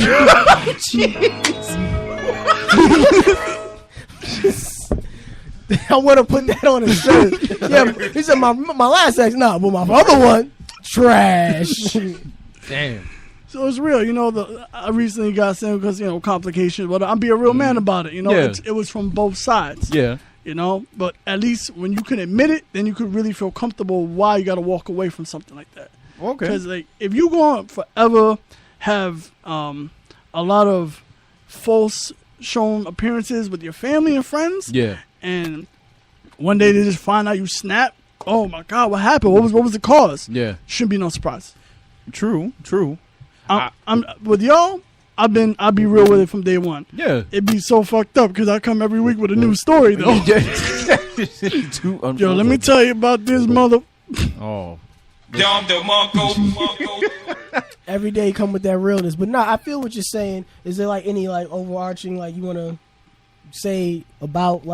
Speaker 1: I want to put that on a shirt. Yeah, he said my last ex, nah, but my other one, trash.
Speaker 4: Damn.
Speaker 3: So it's real, I recently got single because complications, but I'm being a real man about it. It was from both sides.
Speaker 4: Yeah.
Speaker 3: But at least when you can admit it, then you could really feel comfortable why you got to walk away from something like that.
Speaker 4: Okay.
Speaker 3: Because if you going to forever have a lot of false shown appearances with your family and friends, and one day they just find out you snap. Oh my God, what happened? What was the cause?
Speaker 4: Yeah.
Speaker 3: Shouldn't be no surprise.
Speaker 4: True.
Speaker 3: I'm with y'all. I'll be real with it from day one.
Speaker 4: Yeah.
Speaker 3: It'd be so fucked up because I come every week with a new story though. Yo, let me tell you about this mother.
Speaker 4: Oh.
Speaker 1: Every day come with that realness. But I feel what you're saying. Is there any overarching you want to say about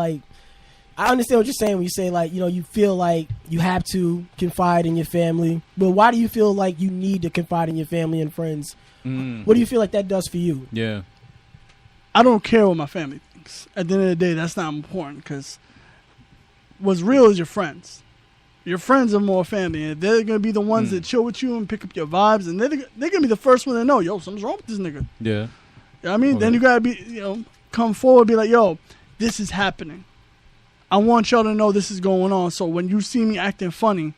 Speaker 1: I understand what you're saying when you say you feel like you have to confide in your family, but why do you feel like you need to confide in your family and friends? What do you feel like that does for you?
Speaker 4: Yeah.
Speaker 3: I don't care what my family thinks. At the end of the day, that's not important because what's real is your friends. Your friends are more family, and they're going to be the ones that chill with you and pick up your vibes, and they're going to be the first one to know, yo, something's wrong with this nigga.
Speaker 4: Yeah.
Speaker 3: You know what I mean?
Speaker 4: Okay.
Speaker 3: Then you got to be, come forward, be like, yo, this is happening. I want y'all to know this is going on, so when you see me acting funny,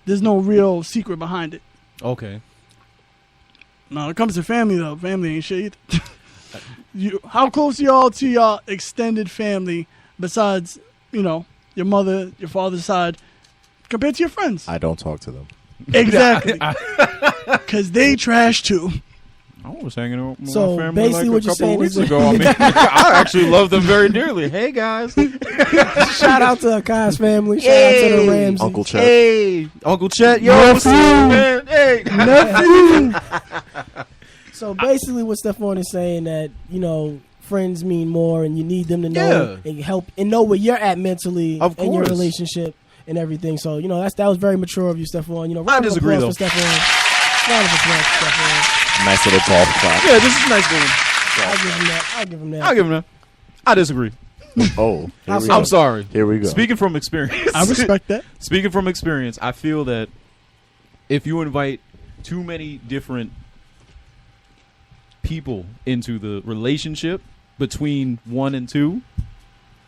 Speaker 3: there's no real secret behind it.
Speaker 4: Okay.
Speaker 3: Now, when it comes to family, though, family ain't shit either. How close are y'all to y'all extended family besides, your mother, your father's side, compared to your friends?
Speaker 2: I don't talk to them.
Speaker 3: Exactly. Because they trash too.
Speaker 4: I was hanging out with
Speaker 1: So,
Speaker 4: my family
Speaker 1: basically
Speaker 4: a
Speaker 1: what you're
Speaker 4: couple
Speaker 1: saying
Speaker 4: weeks
Speaker 1: is-
Speaker 4: ago. I mean, I actually love them very dearly. Hey, guys.
Speaker 1: Shout out to Akai's family. Shout out to the Ramsey.
Speaker 2: Uncle Chet.
Speaker 4: Hey, Uncle Chet. Yo, what's up, man? Hey.
Speaker 3: Nephew.
Speaker 1: So basically, what Stephon is saying that friends mean more, and you need them to know and help and know where you're at mentally
Speaker 4: Of
Speaker 1: in your
Speaker 4: course.
Speaker 1: relationship and everything. So that was very mature of you, Stephon. Round
Speaker 4: I
Speaker 1: of
Speaker 4: disagree,
Speaker 1: applause for Stephon. Round of applause for Stephon.
Speaker 2: Nice little golf clap.
Speaker 4: Yeah, this is a nice one.
Speaker 1: I'll give him that.
Speaker 4: I'll give him that. I disagree.
Speaker 2: Oh, here we go.
Speaker 4: I'm sorry.
Speaker 2: Here we go.
Speaker 4: Speaking from experience.
Speaker 3: I respect that.
Speaker 4: Speaking from experience, I feel that if you invite too many different people into the relationship between 1 and 2,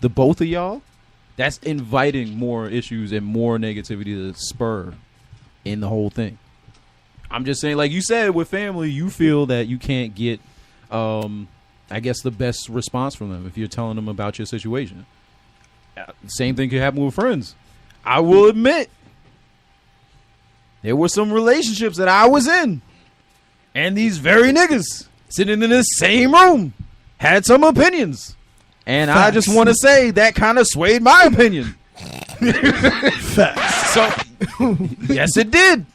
Speaker 4: the both of y'all, that's inviting more issues and more negativity to spur in the whole thing. I'm just saying, like you said, with family, you feel that you can't get, I guess, the best response from them if you're telling them about your situation. Same thing could happen with friends. I will admit, there were some relationships that I was in, and these very niggas sitting in the same room had some opinions. And
Speaker 3: Facts.
Speaker 4: I just want to say that kind of swayed my opinion.
Speaker 3: Facts.
Speaker 4: So, yes, it did.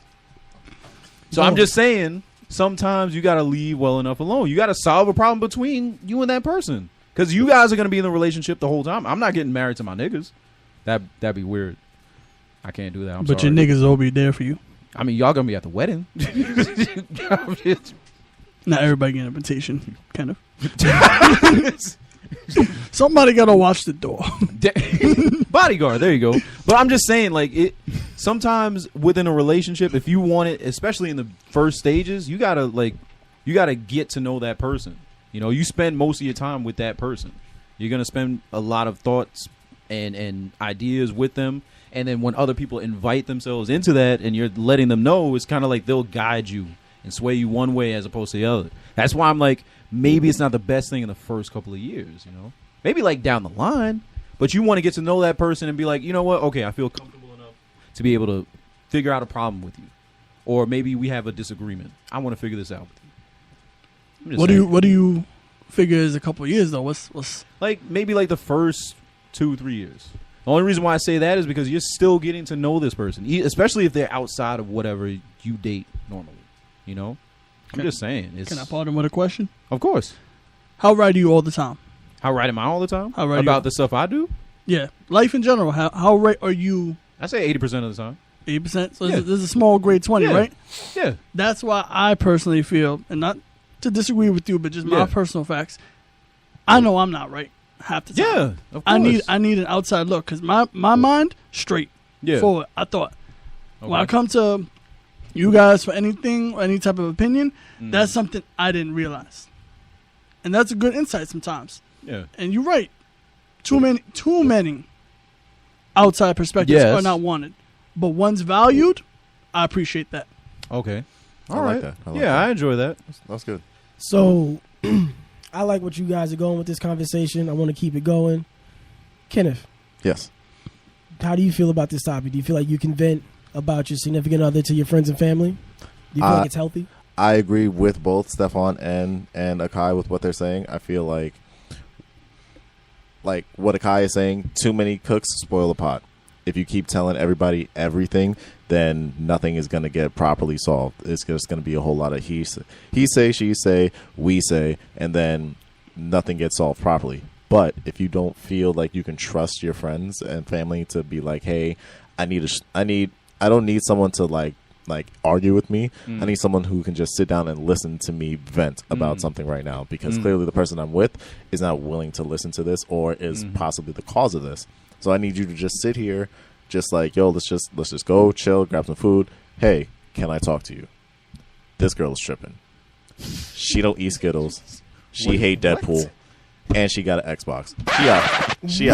Speaker 4: So I'm just saying, sometimes you got to leave well enough alone. You got to solve a problem between you and that person. Because you guys are going to be in the relationship the whole time. I'm not getting married to my niggas. That'd be weird. I can't do that.
Speaker 3: But
Speaker 4: sorry.
Speaker 3: your niggas will be there for you.
Speaker 4: I mean, y'all going to be at the wedding.
Speaker 3: Not everybody get an invitation, kind of. Somebody got to watch the door.
Speaker 4: Bodyguard, there you go. But I'm just saying, like, it. Sometimes within a relationship, if you want it, especially in the first stages, you gotta get to know that person. You know, you spend most of your time with that person. You're gonna spend a lot of thoughts and ideas with them. And then when other people invite themselves into that, and you're letting them know, it's kind of like they'll guide you and sway you one way as opposed to the other. That's why I'm like, maybe it's not the best thing in the first couple of years. You know, maybe like down the line. But you want to get to know that person and be like, you know what? Okay, I feel comfortable enough to be able to figure out a problem with you. Or maybe we have a disagreement. I want to figure this out with you.
Speaker 3: What do you figure is a couple of years though? What's
Speaker 4: like maybe like the first 2-3 years. The only reason why I say that is because you're still getting to know this person, especially if they're outside of whatever you date normally. You know, I'm just saying.
Speaker 3: Can I pardon with a question?
Speaker 4: Of course.
Speaker 3: How right are you all the time?
Speaker 4: How right am I all the time?
Speaker 3: How right
Speaker 4: about the stuff I do?
Speaker 3: Yeah, life in general. How right are you?
Speaker 4: I say 80% of the time.
Speaker 3: 80%. So
Speaker 4: Yeah.
Speaker 3: there's a small grade 20,
Speaker 4: Yeah.
Speaker 3: right?
Speaker 4: Yeah.
Speaker 3: That's why I personally feel, and not to disagree with you, but just my
Speaker 4: Yeah.
Speaker 3: personal facts. I know I'm not right half the time.
Speaker 4: Yeah. Of course.
Speaker 3: I need an outside look because my mind straight
Speaker 4: Yeah.
Speaker 3: forward. I thought when I
Speaker 4: Okay.
Speaker 3: come to you guys for anything or any type of opinion, that's something I didn't realize. And that's a good insight sometimes.
Speaker 4: Yeah.
Speaker 3: And you're right. Too many outside perspectives
Speaker 4: Yes.
Speaker 3: are not wanted. But one's valued, I appreciate that.
Speaker 4: Okay.
Speaker 2: I
Speaker 4: All
Speaker 2: like
Speaker 4: right.
Speaker 2: that. I like
Speaker 4: Yeah,
Speaker 2: that.
Speaker 4: I enjoy that.
Speaker 2: That's good.
Speaker 1: So, I like what you guys are going with this conversation. I want to keep it going. Kenneth,
Speaker 2: Yes.
Speaker 1: how do you feel about this topic? Do you feel like you can vent about your significant other to your friends and family? Do you feel like it's healthy?
Speaker 2: I agree with both Stefan and Akai with what they're saying. I feel like what Akai is saying, too many cooks spoil the pot. If you keep telling everybody everything, then nothing is going to get properly solved. It's just going to be a whole lot of he say, she say, we say, and then nothing gets solved properly. But if you don't feel like you can trust your friends and family to be like, hey, I don't need someone to like argue with me. I need someone who can just sit down and listen to me vent about something right now, because clearly the person I'm with is not willing to listen to this or is possibly the cause of this. So I need you to just sit here, just like, yo, let's just go chill, grab some food. Hey, can I talk to you? This girl is tripping. She don't eat Skittles. She hate Deadpool. And she got an Xbox. She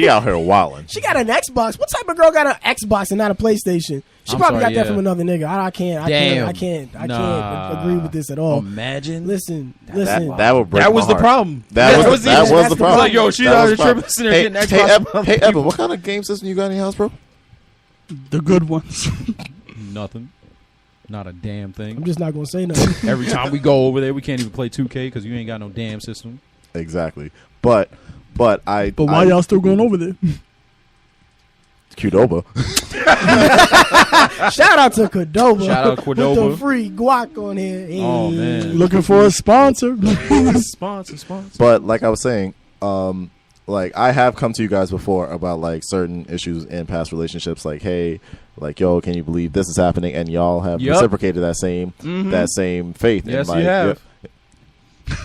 Speaker 2: out here wilding.
Speaker 1: She got an Xbox. What type of girl got an Xbox and not a PlayStation? She
Speaker 4: I'm
Speaker 1: probably
Speaker 4: sorry,
Speaker 1: got that
Speaker 4: yeah.
Speaker 1: from another nigga. I can't
Speaker 4: Nah.
Speaker 1: agree with this at all.
Speaker 4: Imagine.
Speaker 1: Listen.
Speaker 2: That would break
Speaker 4: That was
Speaker 2: my
Speaker 4: the
Speaker 2: heart.
Speaker 4: problem.
Speaker 2: That was the problem.
Speaker 4: Like, yo, she
Speaker 2: That
Speaker 4: out
Speaker 2: was
Speaker 4: here
Speaker 2: the problem.
Speaker 4: tripping, sitting there getting Xbox.
Speaker 2: Hey, Evan, what kind of game system you got in your house, bro?
Speaker 3: The good ones.
Speaker 4: Nothing. Not a damn
Speaker 1: I'm
Speaker 4: thing.
Speaker 1: just not gonna say nothing.
Speaker 4: Every time we go over there, we can't even play 2K because you ain't got no damn system.
Speaker 2: Exactly. But
Speaker 3: But why y'all still going over there?
Speaker 2: Qdoba.
Speaker 1: Shout out to Qdoba.
Speaker 4: Shout out
Speaker 1: With
Speaker 4: Qdoba.
Speaker 1: the free guac on here.
Speaker 4: Oh,
Speaker 1: Hey.
Speaker 4: man.
Speaker 3: Looking for a sponsor.
Speaker 4: Sponsor.
Speaker 2: But like I was saying, like I have come to you guys before about like certain issues in past relationships. Like, hey, like, yo, can you believe this is happening? And y'all have
Speaker 4: Yup.
Speaker 2: reciprocated that same faith.
Speaker 4: Yes,
Speaker 2: and, like,
Speaker 4: you have.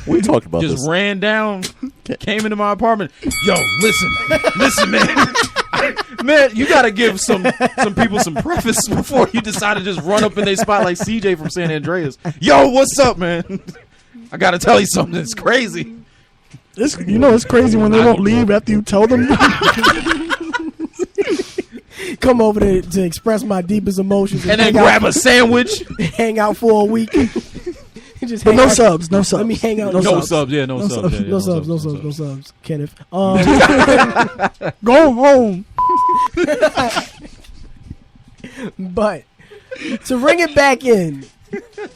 Speaker 2: We talked about
Speaker 4: Just
Speaker 2: this.
Speaker 4: ran down, came into my apartment. Yo, listen, man. Man, you gotta give some people some preface before you decide to just run up in their spot like CJ from San Andreas. Yo, what's up, man? I gotta tell you something. It's crazy.
Speaker 3: It's crazy when they won't leave after you tell them.
Speaker 1: Come over to express my deepest emotions
Speaker 4: And then grab a sandwich.
Speaker 1: hang out for a week. Just
Speaker 3: But
Speaker 1: hang
Speaker 3: no
Speaker 1: out.
Speaker 3: subs, no subs.
Speaker 1: Let me hang out.
Speaker 4: No subs. Yeah, no subs. Yeah,
Speaker 1: No subs, Kenneth.
Speaker 3: Go home.
Speaker 1: But to bring it back in,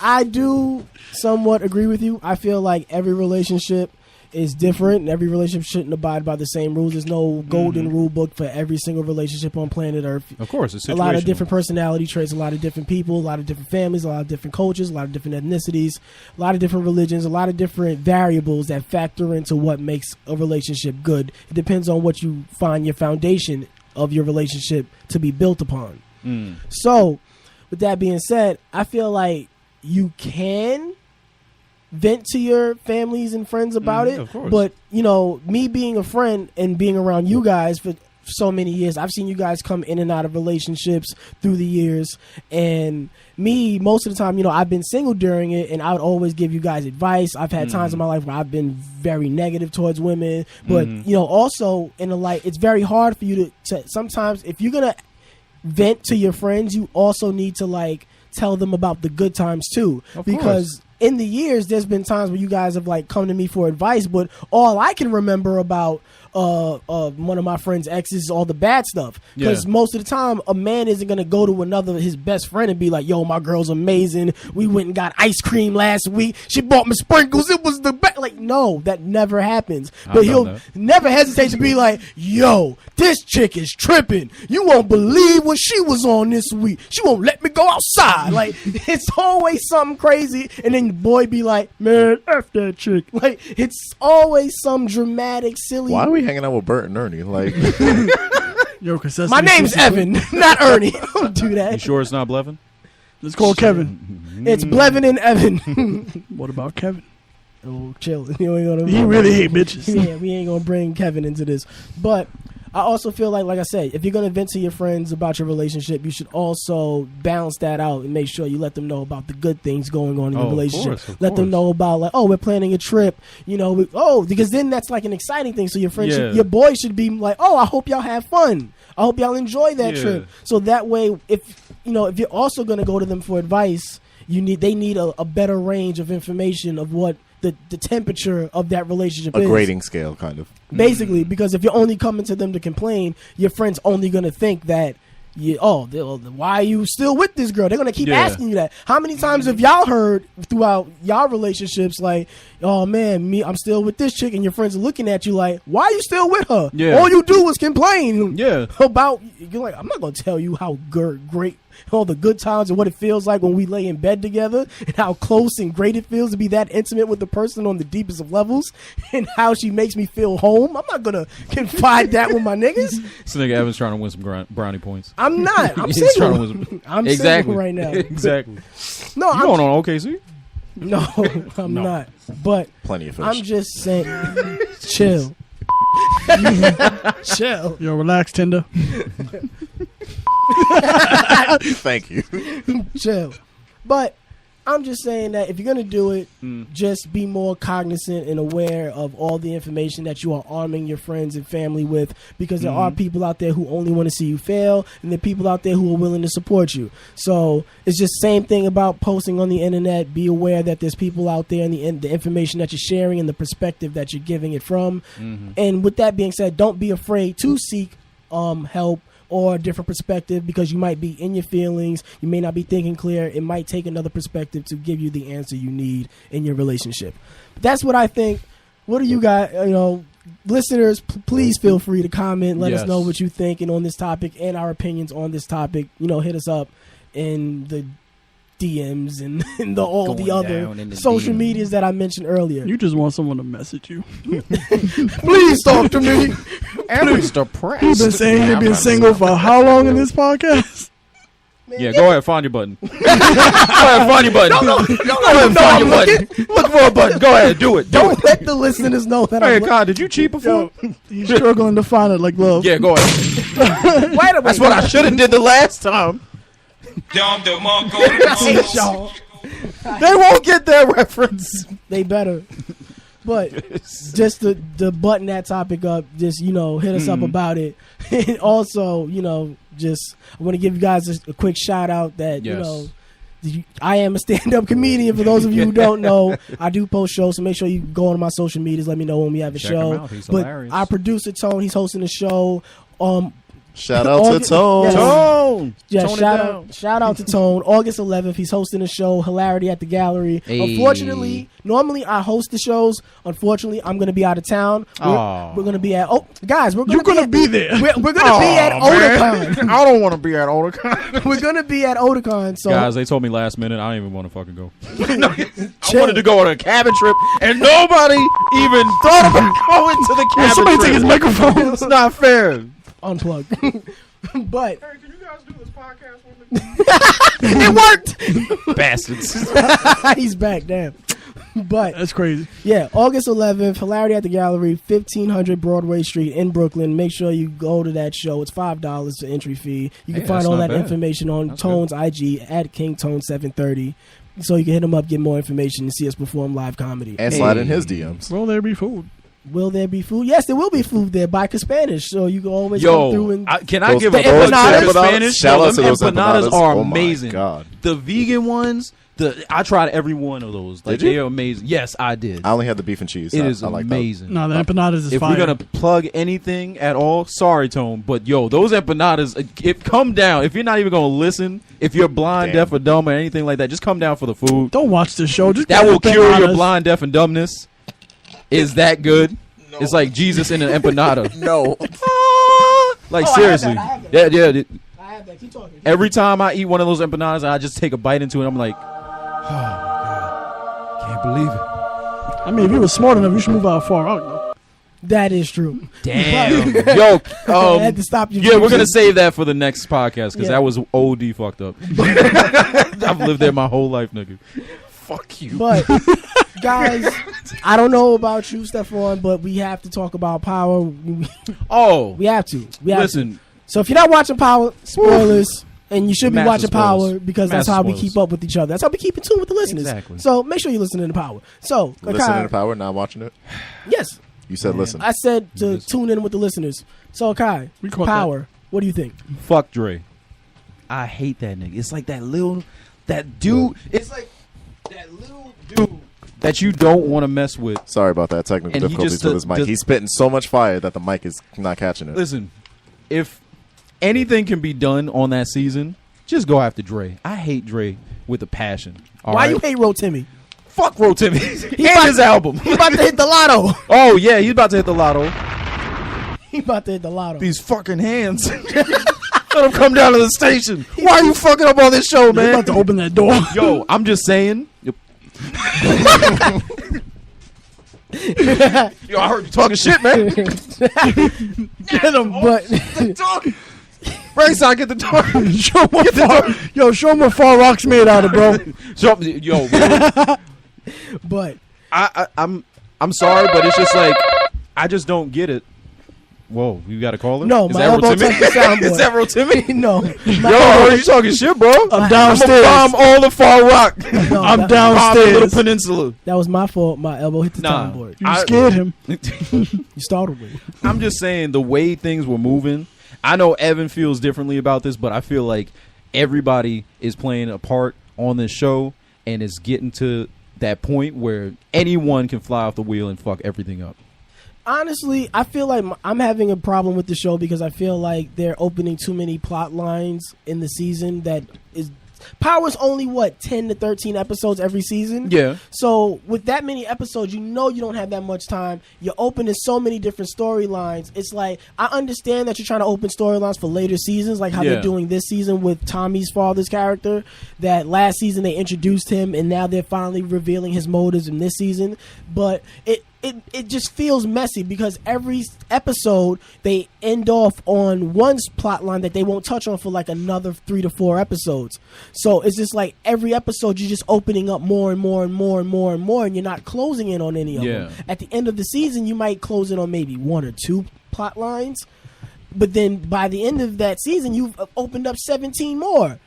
Speaker 1: I do somewhat agree with you. I feel like every relationship is different, and every relationship shouldn't abide by the same rules. There's no golden rule book for every single relationship on planet Earth.
Speaker 4: Of course, it's
Speaker 1: A lot of
Speaker 4: situational.
Speaker 1: different personality traits, a lot of different people, a lot of different families, a lot of different cultures, a lot of different ethnicities, a lot of different religions, a lot of different variables that factor into what makes a relationship good. It depends on what you find your foundation of your relationship to be built upon. So, with that being said, I feel like you can vent to your families and friends about it.
Speaker 4: Of course.
Speaker 1: But, me being a friend and being around you guys for so many years, I've seen you guys come in and out of relationships through the years. And me, most of the time, I've been single during it, and I would always give you guys advice. I've had times in my life where I've been very negative towards women. But, also in the light, it's very hard for you to sometimes, if you're going to vent to your friends, you also need to tell them about the good times too.
Speaker 4: Of
Speaker 1: because
Speaker 4: course.
Speaker 1: in the years there's been times where you guys have come to me for advice, but all I can remember about one of my friend's exes is all the bad stuff. Because most of the time a man isn't going to go to his best friend and be like, yo, my girl's amazing, we went and got ice cream last week, she bought me sprinkles, it was the best. No, that never happens. But he'll never hesitate to be like, yo, this chick is tripping, you won't believe what she was on this week, she won't let me go outside. It's always something crazy, and then the boy be like, man, F that chick. It's always some dramatic, silly.
Speaker 2: Why are we hanging out with Bert and Ernie?
Speaker 3: Yo, cause
Speaker 1: My name's Evan, not Ernie. Don't do
Speaker 4: You
Speaker 1: that.
Speaker 4: sure it's not Blevin?
Speaker 3: Let's call Kevin.
Speaker 1: It's Blevin and Evan.
Speaker 3: What about Kevin?
Speaker 1: Oh, chill. You ain't gonna.
Speaker 3: He really hate bitches.
Speaker 1: Yeah, we ain't gonna bring Kevin into this. But I also feel like I said, if you're gonna vent to your friends about your relationship, you should also balance that out and make sure you let them know about the good things going on in your relationship. Let them know about like, oh, we're planning a trip, you know, because then that's like an exciting thing. So your friends, your boys should be like, oh, I hope y'all have fun. I hope y'all enjoy that trip. So that way, if you're also gonna go to them for advice, they need a better range of information of what the temperature of that relationship is.
Speaker 2: A grading scale, kind of.
Speaker 1: Basically, because if you're only coming to them to complain, your friend's only going to think that, why are you still with this girl? They're going to keep asking you that. How many times have y'all heard throughout y'all relationships like, oh man, I'm still with this chick, and your friends are looking at you like, why are you still with her?
Speaker 4: Yeah.
Speaker 1: All you do is complain
Speaker 4: about,
Speaker 1: you're like, I'm not going to tell you how great all the good times and what it feels like when we lay in bed together and how close and great it feels to be that intimate with the person on the deepest of levels and how she makes me feel home. I'm not going to confide that with my niggas.
Speaker 4: This nigga Evan's trying to win some brownie points.
Speaker 1: I'm not. I'm
Speaker 4: He's
Speaker 1: single.
Speaker 4: trying to win some.
Speaker 1: I'm
Speaker 4: exactly.
Speaker 1: single right now.
Speaker 4: Exactly.
Speaker 1: No,
Speaker 4: you going on OKC?
Speaker 1: No, I'm not. But
Speaker 2: plenty of fish.
Speaker 1: I'm just saying, chill. Chill.
Speaker 3: Yo, relax, Tinder.
Speaker 2: Thank you.
Speaker 1: Chill. But I'm just saying that if you're going to do it, just be more cognizant and aware of all the information that you are arming your friends and family with, because there are people out there who only want to see you fail, and there are people out there who are willing to support you. So it's just the same thing about posting on the internet. Be aware that there's people out there and the information that you're sharing and the perspective that you're giving it from. And with that being said, don't be afraid to seek help or a different perspective, because you might be in your feelings, you may not be thinking clear. It might take another perspective to give you the answer you need in your relationship. But that's what I think. What do you got? Listeners, please feel free to comment. Let us know what you think and on this topic and our opinions on this topic. Hit us up in the DMs and all the other social medias that I mentioned earlier.
Speaker 3: You just want someone to message you.
Speaker 1: Please talk to me.
Speaker 3: You've been saying you've been single for how long in this podcast?
Speaker 4: Yeah, go ahead, find your button. Go ahead, find your button. Go ahead, find your button. Look for a button. Go ahead, do it.
Speaker 1: Don't let the listeners know that
Speaker 4: Hey, God, did you cheat before?
Speaker 3: You're struggling to find it like love.
Speaker 4: Yeah, go ahead.
Speaker 1: Wait a minute.
Speaker 4: That's what I should have did the last time.
Speaker 1: See, y'all.
Speaker 4: They won't get that reference.
Speaker 1: They better. But just to button that topic up, just, hit us up about it. And also, just I want to give you guys a quick shout out that, I am a stand-up comedian. For those of you who don't know, I do post shows, so make sure you go on my social medias. Let me know when we have a show. But our producer, Tone, he's hosting a show.
Speaker 2: Shout out to Tone.
Speaker 4: Tone.
Speaker 1: Yeah, shout out to Tone. August 11th, he's hosting a show, Hilarity at the Gallery.
Speaker 4: Hey.
Speaker 1: Unfortunately, normally I host the shows. Unfortunately, I'm going to be out of town. We're going to be at guys, we're going to
Speaker 3: be there.
Speaker 1: We're going to be at Otakon.
Speaker 4: I don't want to be at Otakon.
Speaker 1: We're going to be at Otakon. So
Speaker 4: guys, they told me last minute. I don't even want to fucking go.
Speaker 1: Chill.
Speaker 4: I wanted to go on a cabin trip, and nobody even thought about going to the cabin
Speaker 3: Somebody
Speaker 4: trip.
Speaker 3: take his microphone.
Speaker 4: It's not fair.
Speaker 1: Unplug. But
Speaker 4: Hey, can you guys do this podcast with me?
Speaker 1: it worked.
Speaker 4: Bastards.
Speaker 1: He's back, damn. But
Speaker 3: That's crazy.
Speaker 1: yeah, August 11th, Hilarity at the Gallery, 1500 Broadway Street in Brooklyn. Make sure you go to that show. It's $5 the entry fee. You can
Speaker 4: Hey,
Speaker 1: find
Speaker 4: that's
Speaker 1: all
Speaker 4: not
Speaker 1: that
Speaker 4: bad.
Speaker 1: information on
Speaker 4: That's
Speaker 1: Tone's IG at KingTone730. So you can hit him up, get more information, and see us perform live comedy.
Speaker 2: And slide in his DMs.
Speaker 3: Will there be food?
Speaker 1: Will there be food? Yes, there will be food there. Bika Spanish, so you can always come through and
Speaker 4: can I
Speaker 2: Those-
Speaker 4: give a
Speaker 1: those
Speaker 4: plug to
Speaker 1: empanadas?
Speaker 4: Spanish?
Speaker 2: Shout out to
Speaker 4: them
Speaker 2: those empanadas.
Speaker 4: are
Speaker 2: Oh my
Speaker 4: amazing.
Speaker 2: God.
Speaker 4: The vegan ones, I tried every one of those. Like,
Speaker 2: Did you?
Speaker 4: they are amazing. Yes, I did.
Speaker 2: I only had the beef and cheese.
Speaker 4: It is
Speaker 2: I like that.
Speaker 4: amazing.
Speaker 3: No, the empanadas is
Speaker 4: If
Speaker 3: fire.
Speaker 4: we're gonna plug anything at all, sorry, Tone, but those empanadas, come down. If you're not even gonna listen, if you're blind,
Speaker 2: Damn.
Speaker 4: deaf, or dumb, or anything like that, just come down for the food.
Speaker 3: Don't watch the show. Just
Speaker 4: That
Speaker 3: get
Speaker 4: will cure your
Speaker 3: empanadas.
Speaker 4: blind, deaf, and dumbness. Is that good? It's like Jesus in an empanada.
Speaker 2: No.
Speaker 4: Like,
Speaker 1: Oh, I
Speaker 4: seriously.
Speaker 1: have that.
Speaker 4: Yeah.
Speaker 1: I have that. Keep talking.
Speaker 4: Every time I eat one of those empanadas, I just take a bite into it. I'm like, oh my God, can't believe it.
Speaker 3: I mean, if you were smart enough, you should move out far out.
Speaker 1: That is true.
Speaker 4: Damn. Yo,
Speaker 1: I had to stop you.
Speaker 4: yeah, we're gonna save that for the next podcast because
Speaker 1: Yeah.
Speaker 4: that was OD fucked up. I've lived there my whole life, nigga. Fuck you.
Speaker 1: But guys, I don't know about you, Stephon, but we have to talk about Power. We have to.
Speaker 4: Listen.
Speaker 1: So if you're not watching Power, spoilers. And you should be
Speaker 4: Massive
Speaker 1: watching
Speaker 4: spoilers.
Speaker 1: Power because that's
Speaker 4: Massive
Speaker 1: how we
Speaker 4: spoilers.
Speaker 1: keep up with each other. That's how we keep in tune with the listeners.
Speaker 4: Exactly.
Speaker 1: So make sure you're listening to Power. So,
Speaker 2: Listening to Power, not watching it.
Speaker 1: yes,
Speaker 2: You said listen.
Speaker 1: I said to tune in with the listeners. So, Kai,
Speaker 3: We caught
Speaker 1: Power, what do you think?
Speaker 4: Fuck Dre. I hate that nigga. It's like that dude. It's like that little dude that you don't want to mess with.
Speaker 2: Sorry about that technical
Speaker 4: And he
Speaker 2: difficulties
Speaker 4: just,
Speaker 2: with his mic.
Speaker 4: does-
Speaker 2: He's spitting so much fire that the mic is not catching it.
Speaker 4: Listen, if anything can be done on that season, just go after Dre. I hate Dre with a passion. All
Speaker 1: Why
Speaker 4: right?
Speaker 1: you hate Rotimi?
Speaker 4: Fuck Rotimi and
Speaker 1: about-
Speaker 4: his album?
Speaker 1: He about to hit the lotto.
Speaker 4: Oh yeah, he's about to hit the lotto.
Speaker 1: He about to hit the lotto.
Speaker 4: These fucking hands. Let him come down to the station. Why are you fucking up on this show,
Speaker 3: I'm
Speaker 4: man?
Speaker 3: about to open that door.
Speaker 4: Yo, I'm just saying. Yo, I heard you talking shit, man.
Speaker 1: Get him, but
Speaker 4: Right side, get the door.
Speaker 3: Show him what show him what Far Rock's made out of, bro.
Speaker 4: So, yo, man,
Speaker 1: but
Speaker 4: I'm sorry, but it's just like I just don't get it. Whoa, you got a caller?
Speaker 1: No,
Speaker 4: Is
Speaker 1: my
Speaker 4: that
Speaker 1: elbow
Speaker 4: Rotimi?
Speaker 1: touched the soundboard.
Speaker 4: Is that Rotimi?
Speaker 1: no,
Speaker 4: Yo, I heard you talking shit, bro.
Speaker 3: I'm downstairs.
Speaker 4: I'm bomb all the Far Rock.
Speaker 1: no,
Speaker 3: I'm
Speaker 1: that,
Speaker 4: Bomb the little
Speaker 3: downstairs.
Speaker 4: peninsula.
Speaker 1: that was my fault. My elbow hit the
Speaker 4: Nah.
Speaker 1: soundboard.
Speaker 3: You scared him.
Speaker 1: You startled me.
Speaker 4: I'm just saying the way things were moving. I know Evan feels differently about this, but I feel like everybody is playing a part on this show and is getting to that point where anyone can fly off the wheel and fuck everything up.
Speaker 1: Honestly, I feel like I'm having a problem with the show because I feel like they're opening too many plot lines in the season. That is, Power's only 10 to 13 episodes every season.
Speaker 4: Yeah.
Speaker 1: So with that many episodes, you don't have that much time. You're opening so many different storylines. It's like, I understand that you're trying to open storylines for later seasons, like how
Speaker 4: Yeah.
Speaker 1: they're doing this season with Tommy's father's character. That last season they introduced him, and now they're finally revealing his motives in this season. But it just feels messy because every episode they end off on one plot line that they won't touch on for like another 3 to 4 episodes. So it's just like every episode you're just opening up more and more and more and more and more, and you're not closing in on any of them. At the end of the season, you might close in on maybe 1 or 2 plot lines, but then by the end of that season, you've opened up 17 more.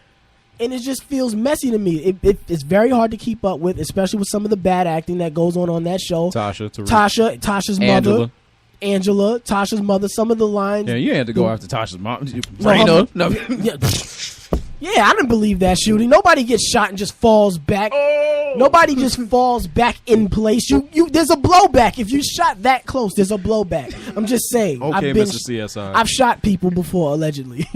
Speaker 1: And it just feels messy to me. It's very hard to keep up with, especially with some of the bad acting that goes on that show. Tasha's mother, Angela, Tasha's mother. Some of the lines.
Speaker 4: Yeah, you had to go after Tasha's mom.
Speaker 1: No,
Speaker 4: No.
Speaker 1: yeah, I didn't believe that shooting. Nobody gets shot and just falls back. Nobody just falls back in place. There's a blowback. If you shot that close, there's a blowback. I'm just saying.
Speaker 4: Okay, Mr. CSI.
Speaker 1: I've shot people before, allegedly.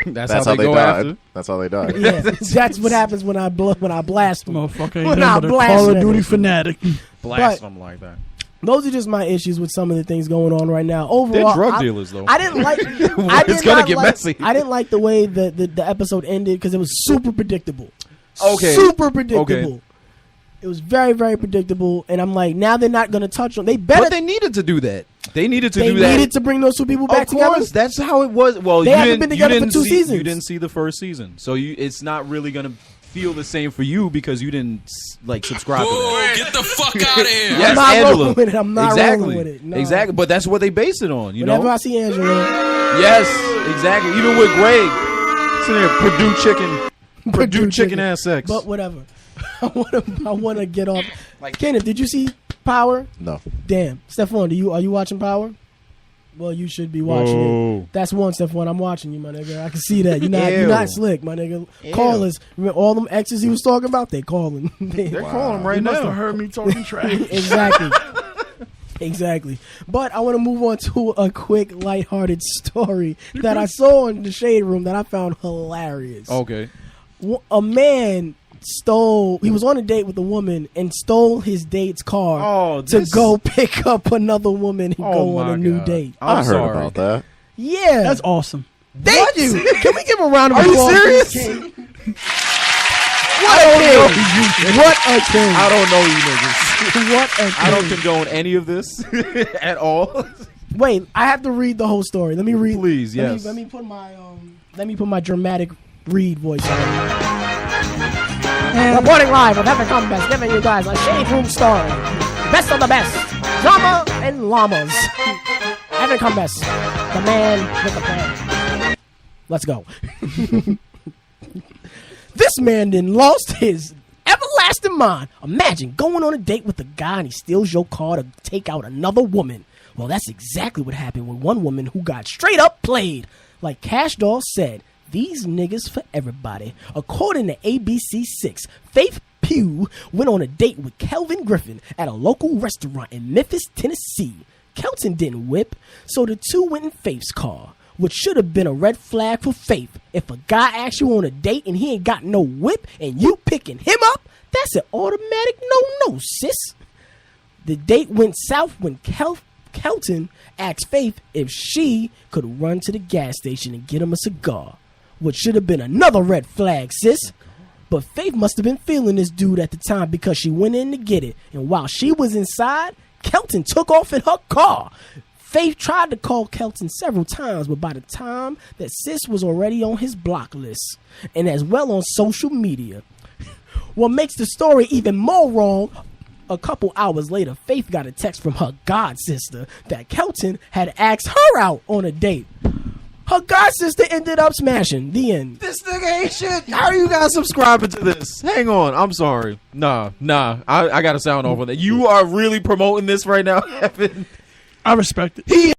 Speaker 4: That's
Speaker 2: That's
Speaker 4: how they go
Speaker 2: died.
Speaker 4: after.
Speaker 2: That's how they died.
Speaker 1: Yeah, that's what happens when I blast them.
Speaker 3: Motherfucker
Speaker 1: When
Speaker 3: ain't
Speaker 1: I
Speaker 3: nothing but a
Speaker 1: blast
Speaker 3: Call of
Speaker 1: it.
Speaker 3: Duty fanatic.
Speaker 4: Blast
Speaker 1: But-
Speaker 4: them like that.
Speaker 1: Those are just my issues with some of the things going on right now. Overall,
Speaker 4: They're drug
Speaker 1: I-
Speaker 4: dealers, though.
Speaker 1: I didn't like.
Speaker 4: It's gonna get messy.
Speaker 1: I didn't like the way the episode ended because it was super predictable.
Speaker 4: Okay.
Speaker 1: Super predictable.
Speaker 4: Okay.
Speaker 1: It was very, very predictable, and I'm like, now they're not going to touch on. They better.
Speaker 4: But they needed to do that. They needed to
Speaker 1: they
Speaker 4: do that.
Speaker 1: needed to bring those two people back
Speaker 4: Of course,
Speaker 1: together.
Speaker 4: that's how it was. Well,
Speaker 1: They
Speaker 4: you
Speaker 1: haven't
Speaker 4: didn't,
Speaker 1: been together
Speaker 4: you
Speaker 1: for
Speaker 4: didn't
Speaker 1: 2
Speaker 4: see,
Speaker 1: seasons.
Speaker 4: You didn't see the first season, so it's not really gonna feel the same for you because you didn't subscribe to that.
Speaker 5: Whoa, get the fuck out of here.
Speaker 4: Yes,
Speaker 1: I'm not
Speaker 4: Angela.
Speaker 1: rolling with it. I'm not
Speaker 4: exactly.
Speaker 1: rolling with it. No.
Speaker 4: Exactly, but that's what they base it on. You
Speaker 1: Whenever
Speaker 4: know.
Speaker 1: I see Angela,
Speaker 4: Yes, exactly. Even with Greg, sitting there, Purdue chicken ass sex.
Speaker 1: but whatever. I want to get off. Kenneth, did you see Power?
Speaker 2: No.
Speaker 1: Damn, Stephon, are you watching Power? Well, you should be watching it. That's one, Stephon. I'm watching you, my nigga. I can see that. You're not slick, my nigga.
Speaker 4: Ew.
Speaker 1: Callers. Remember all them exes he was talking about? They calling.
Speaker 4: They're calling right
Speaker 3: You must have
Speaker 4: now.
Speaker 3: heard me talking trash.
Speaker 1: Exactly. Exactly. But I want to move on to a quick, lighthearted story that I saw in the Shade Room that I found hilarious.
Speaker 4: Okay.
Speaker 1: A man he was on a date with a woman and stole his date's car to go pick up another woman and go on a new date.
Speaker 2: I heard about that.
Speaker 1: Yeah.
Speaker 3: That's awesome.
Speaker 1: Thank you. Can we give a round of
Speaker 4: Are you
Speaker 1: applause?
Speaker 4: serious?
Speaker 1: For this king? What a king. What a king.
Speaker 4: I don't know you niggas.
Speaker 1: What a king.
Speaker 4: I don't condone any of this at all.
Speaker 1: Wait, I have to read the whole story. Let me read.
Speaker 4: Please, yes.
Speaker 1: Let me put my dramatic read voice on. Reporting live with Evan Combest, giving you guys a Shade Room story. Best of the best. Drama and llamas. Evan Combest, the man with the plan. Let's go. This man then lost his everlasting mind. Imagine going on a date with a guy and he steals your car to take out another woman. Well, that's exactly what happened with one woman who got straight up played. Like Cash Doll said, these niggas for everybody. According to ABC6, Faith Pugh went on a date with Kelvin Griffin at a local restaurant in Memphis, Tennessee. Kelton didn't whip, so the two went in Faith's car, which should have been a red flag for Faith. If a guy asks you on a date and he ain't got no whip and you picking him up, that's an automatic no, sis. The date went south when Kelton asked Faith if she could run to the gas station and get him a cigar, which should have been another red flag, sis. But Faith must have been feeling this dude at the time because she went in to get it. And while she was inside, Kelton took off in her car. Faith tried to call Kelton several times, but by the time that sis was already on his block list and as well on social media. What makes the story even more wrong, a couple hours later, Faith got a text from her god sister that Kelton had asked her out on a date. Her god sister ended up smashing. The end.
Speaker 4: This nigga ain't shit. How are you guys subscribing to this? Hang on. I'm sorry. Nah. I got to sound off on that. You are really promoting this right now, Evan.
Speaker 3: I respect it.
Speaker 4: He